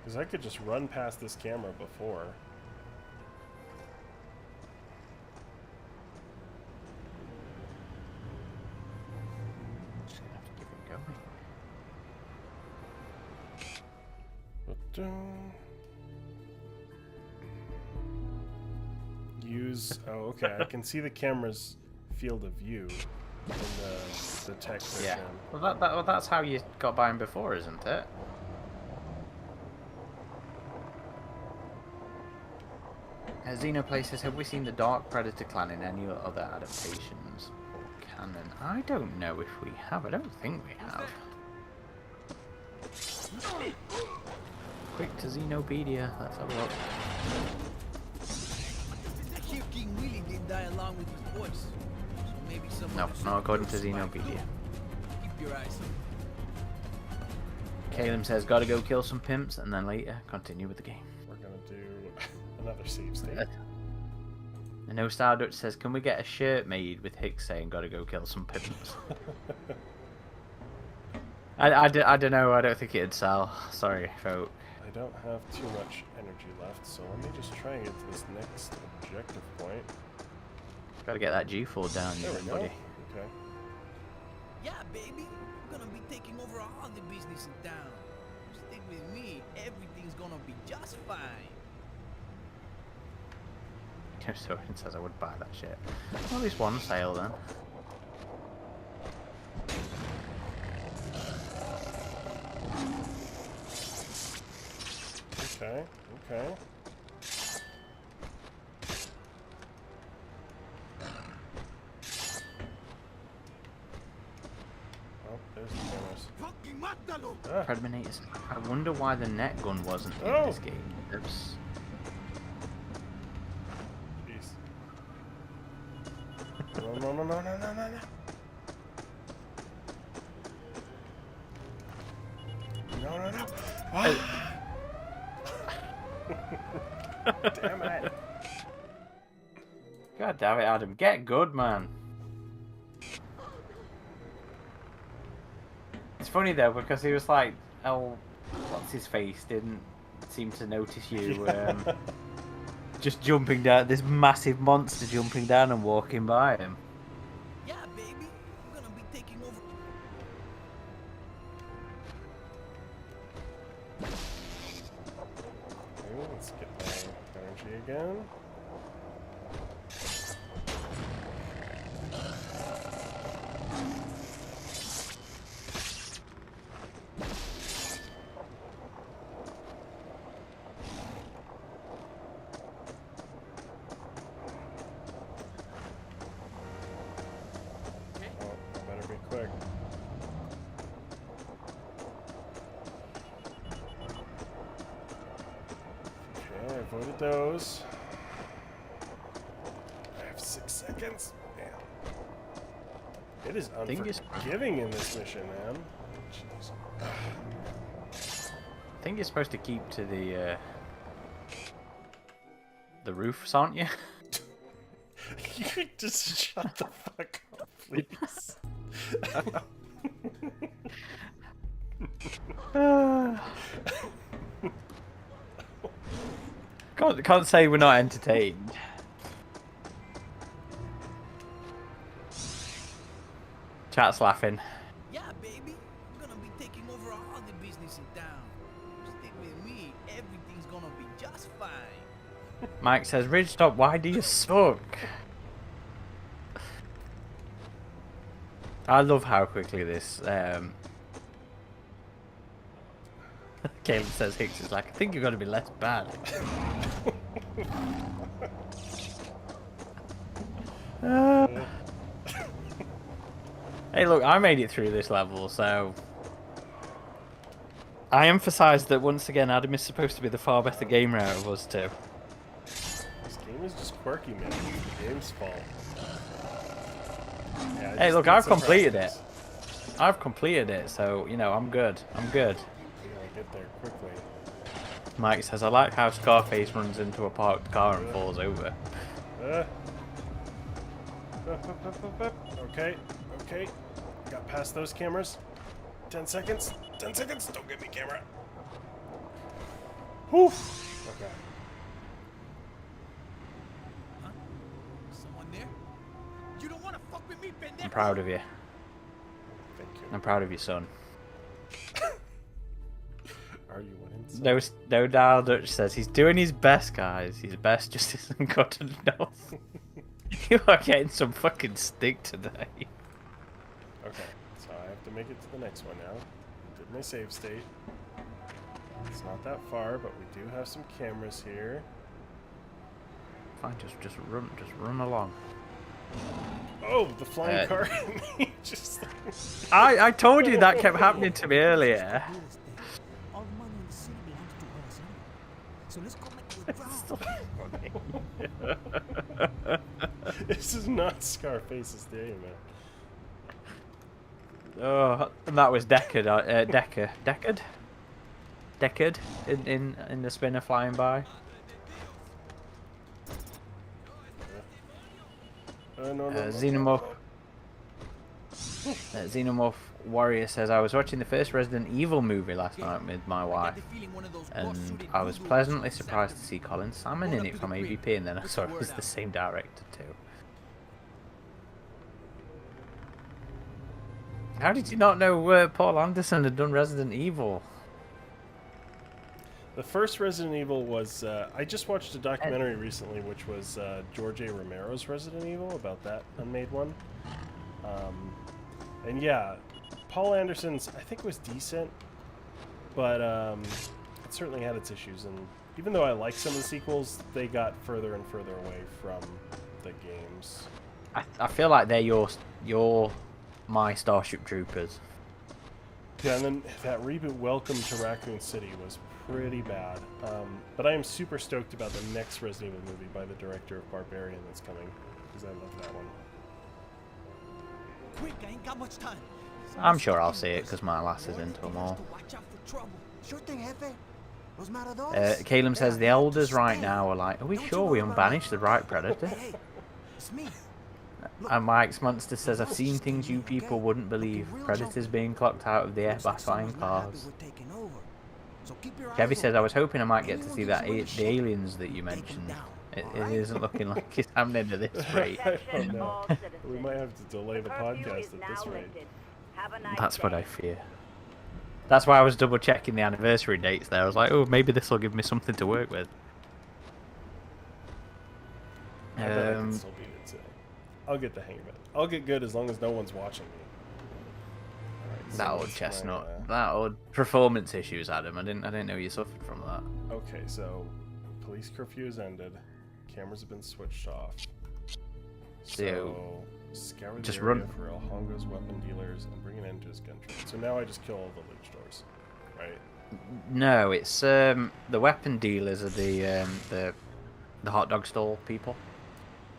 Because I could just run past this camera before. Just gonna have to keep it going. Use. Oh, okay. I can see the camera's field of view in the tech version. Yeah. Well, that's how you got by him before, isn't it? Xenoplay says, have we seen the Dark Predator clan in any other adaptations or canon? I don't know if we have. I don't think we have. Quick to Xenopedia. Let's have a look. Here King Willie didn't die along with his voice. So maybe someone No, who not according to survived Xenopedia. too. Keep your eyes open. Caleb says, gotta go kill some pimps, and then later continue with the game. We're gonna do another save state. I know Stardust says, can we get a shirt made with Hicks saying, gotta go kill some pimps? I don't know, I don't think it'd sell. Sorry, folk. I don't have too much energy left, so let me just try and get to this next objective point. Gotta get that G4 down, There we go. buddy. Okay. Yeah, baby. I'm gonna be taking over all the business in town. Stick with me. Everything's gonna be just fine. Soren says I would buy that shit. Well, at least one sale then. Okay. Okay. Oh, there's the cameras. Ah. Predominators. I wonder why the net gun wasn't in Oh. this game. Oops. Jeez. No, no, no, no, no, no, no, no. No, no, no. Ah. Damn it. God damn it, Adam. Get good, man. It's funny though, because he was like, oh, what's his face? Didn't seem to notice you. Just jumping down, this massive monster jumping down and walking by him. Yeah, baby. I'm gonna be taking over. Okay, let's get my energy again. Oh, better be quick. Okay, I avoided those. I have 6 seconds. Man. It is think it's- unforgiving in this mission, man. Jeez. I think you're supposed to keep to the roofs, aren't you? You could just shut the fuck up, please. Can't say we're not entertained. Chat's laughing. Yeah, baby. I'm gonna be taking over all the business in town. Stick with me. Everything's gonna be just fine. Mike says, Ridgetop, why do you suck? I love how quickly this Caleb says Hicks is like, I think you're gonna be less bad. Hey look, I made it through this level, so I emphasised that once again Adam is supposed to be the far better gamer out of us two. This game is just quirky, man. It's the game's fault. Yeah, Hey look, I've completed it. I've completed it, so, you know, I'm good. I'm good. You gotta get there quickly. Mike says, I like how Scarface runs into a parked car and falls over. Okay, okay. Got past those cameras. 10 seconds. 10 seconds. Don't get me, camera. Whew. Okay. Huh? Someone there? You don't wanna fuck with me, pendejo? I'm proud of you. Thank you. I'm proud of your son. Are you winning? No doubt Dutch says he's doing his best, guys. His best just isn't good enough. You are getting some fucking stick today. Okay, so I have to make it to the next one now. Did my save state. It's not that far, but we do have some cameras here. Fine, just run along. Oh, the flying car! Just. I told you that kept happening to me earlier. All the money in the city belongs to us anyway. So let's go make a withdrawal. This is not Scarface's day, man. Oh, and that was Deckard in the spinner flying by. No. Xenomorph Warrior says, I was watching the first Resident Evil movie last night with my wife, and I was pleasantly surprised to see Colin Salmon in it from AVP, and then I saw it was the same director too. How did you not know Paul Anderson had done Resident Evil? The first Resident Evil was, I just watched a documentary recently, which was George A. Romero's Resident Evil, about that unmade one. And yeah, Paul Anderson's, I think, was decent, but it certainly had its issues. And even though I like some of the sequels, they got further and further away from the games. I feel like they're your my Starship Troopers. Yeah, and then that reboot, Welcome to Raccoon City, was pretty bad. But I am super stoked about the next Resident Evil movie by the director of Barbarian that's coming, because I love that one. Quick, I ain't got much time. I'm sure I'll see it because my lass is into them all. Watch out for trouble. Sure thing, Jefe. Los matadores. Caleb says the elders right now are like, are we sure we unbanished the right predator? Hey, it's me. And Mike's Monster says, I've seen things you people wouldn't believe. Predators being clocked out of the air by flying cars. Chevy says, I was hoping I might get to see that the aliens that you mentioned. It isn't looking like it's happening at this rate. I don't know. We might have to delay the podcast at this rate. That's what I fear. That's why I was double checking the anniversary dates there. I was like, oh, maybe this will give me something to work with. I bet I can still beat it today. I'll get the hang of it. I'll get good as long as no one's watching me. Right, so That old chestnut. That old performance issues, Adam. I didn't know you suffered from that. Okay, so police curfew has ended. Cameras have been switched off. So scour the just area run. for El Hongo's weapon dealers and bring an end to his gun trade. So now I just kill all the loot stores, right? No, it's the weapon dealers are the hot dog stall people.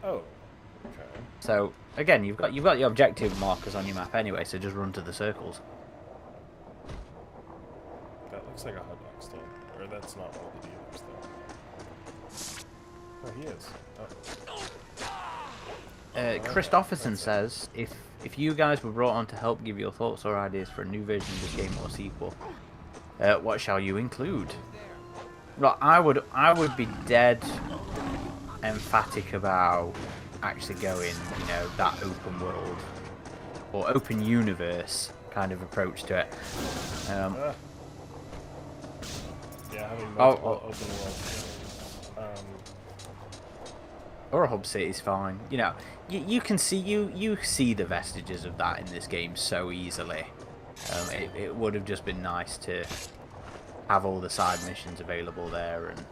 Oh, okay. So again, you've got your objective markers on your map anyway. So just run to the circles. That looks like a hot dog stand. Or that's not one of the dealers, though. Oh, he is. Oh. Christopherson says, if you guys were brought on to help give your thoughts or ideas for a new version of this game or sequel, what shall you include? Well, I would be dead emphatic about actually going, you know, that open world or open universe kind of approach to it. Yeah, having multiple open worlds. Or a hub city is fine. You know, you can see you see the vestiges of that in this game so easily. It would have just been nice to have all the side missions available there and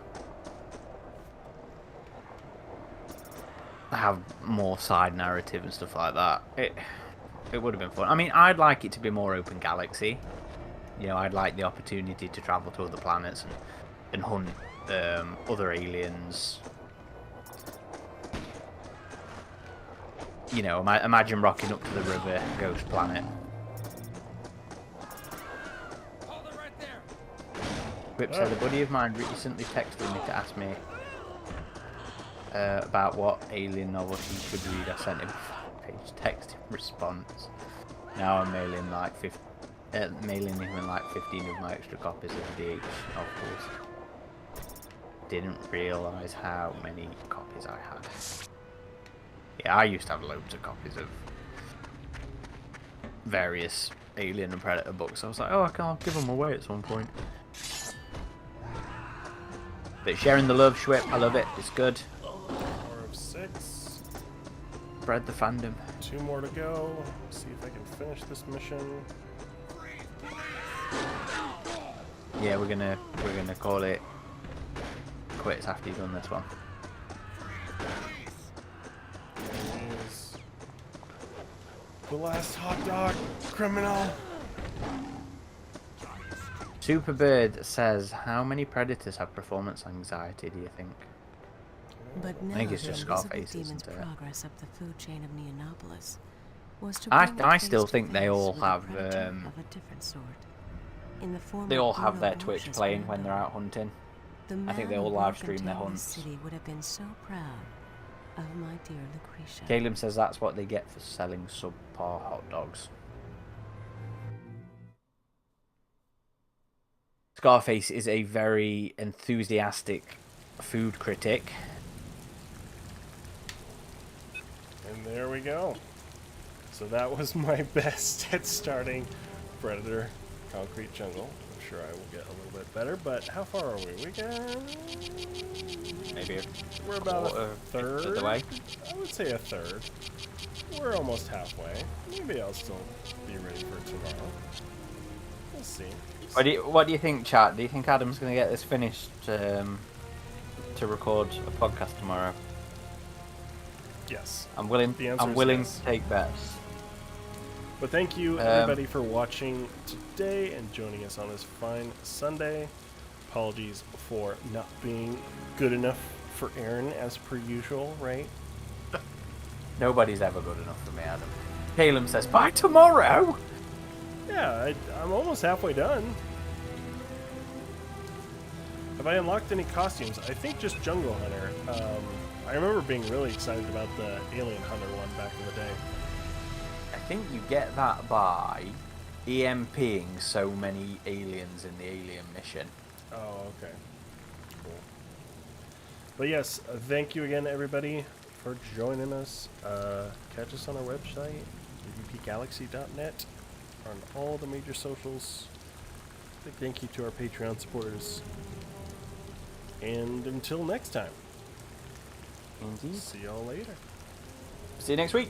have more side narrative and stuff like that. It would have been fun. I mean, I'd like it to be more open galaxy. You know, I'd like the opportunity to travel to other planets and hunt other aliens. You know, imagine rocking up to the river ghost planet. Hold it right there. Whip said a buddy of mine recently texted me to ask me about what alien novel he should read. I sent him a 5-page text in response. Now I'm mailing him like 15 of my extra copies of the DH novels. Didn't realise how many copies I had. Yeah, I used to have loads of copies of various Alien and Predator books. I was like, oh, I'll give them away at some point. But sharing the love, Schwip, I love it. It's good. 4 of 6. Spread the fandom. 2 more to go. See if I can finish this mission. Yeah, we're gonna call it quits after you've done this one. Here's the last hot dog criminal. Superbird says, how many predators have performance anxiety, do you think? But now think it's the just invisible Scarface, demon's isn't it? progress up the food chain of Neonopolis was to I bring it still face to think they face all with a have, predator of a different sort. In the form They of all have their Bruno Twitch Borges' playing when they're Brando. out hunting. The I think man they all who live broke stream into their this hunts. city would have been so proud of my dear Lucretia. Caleb says that's what they get for selling subpar hot dogs. Scarface is a very enthusiastic food critic. And there we go. So that was my best at starting Predator Concrete Jungle. I'm sure I will get a little bit better, but how far are we? We got... Maybe We're about a third. of the way. I would say a third. We're almost halfway. Maybe I'll still be ready for tomorrow. We'll see. What do you think, chat? Do you think Adam's going to get this finished to record a podcast tomorrow? Yes. I'm willing. The answer I'm is willing yes. to take bets. But thank you everybody for watching today and joining us on this fine Sunday. Apologies for not being good enough for Aaron as per usual, right? Nobody's ever good enough for me, Adam. Caleb says, by tomorrow! Yeah, I'm almost halfway done. Have I unlocked any costumes? I think just Jungle Hunter. I remember being really excited about the Alien Hunter one back in the day. I think you get that by EMPing so many aliens in the alien mission. Oh, okay. Cool. But yes, thank you again, everybody, for joining us. Catch us on our website, wpgalaxy.net, on all the major socials. Big thank you to our Patreon supporters. And until next time, Indeed. see y'all later. See you next week.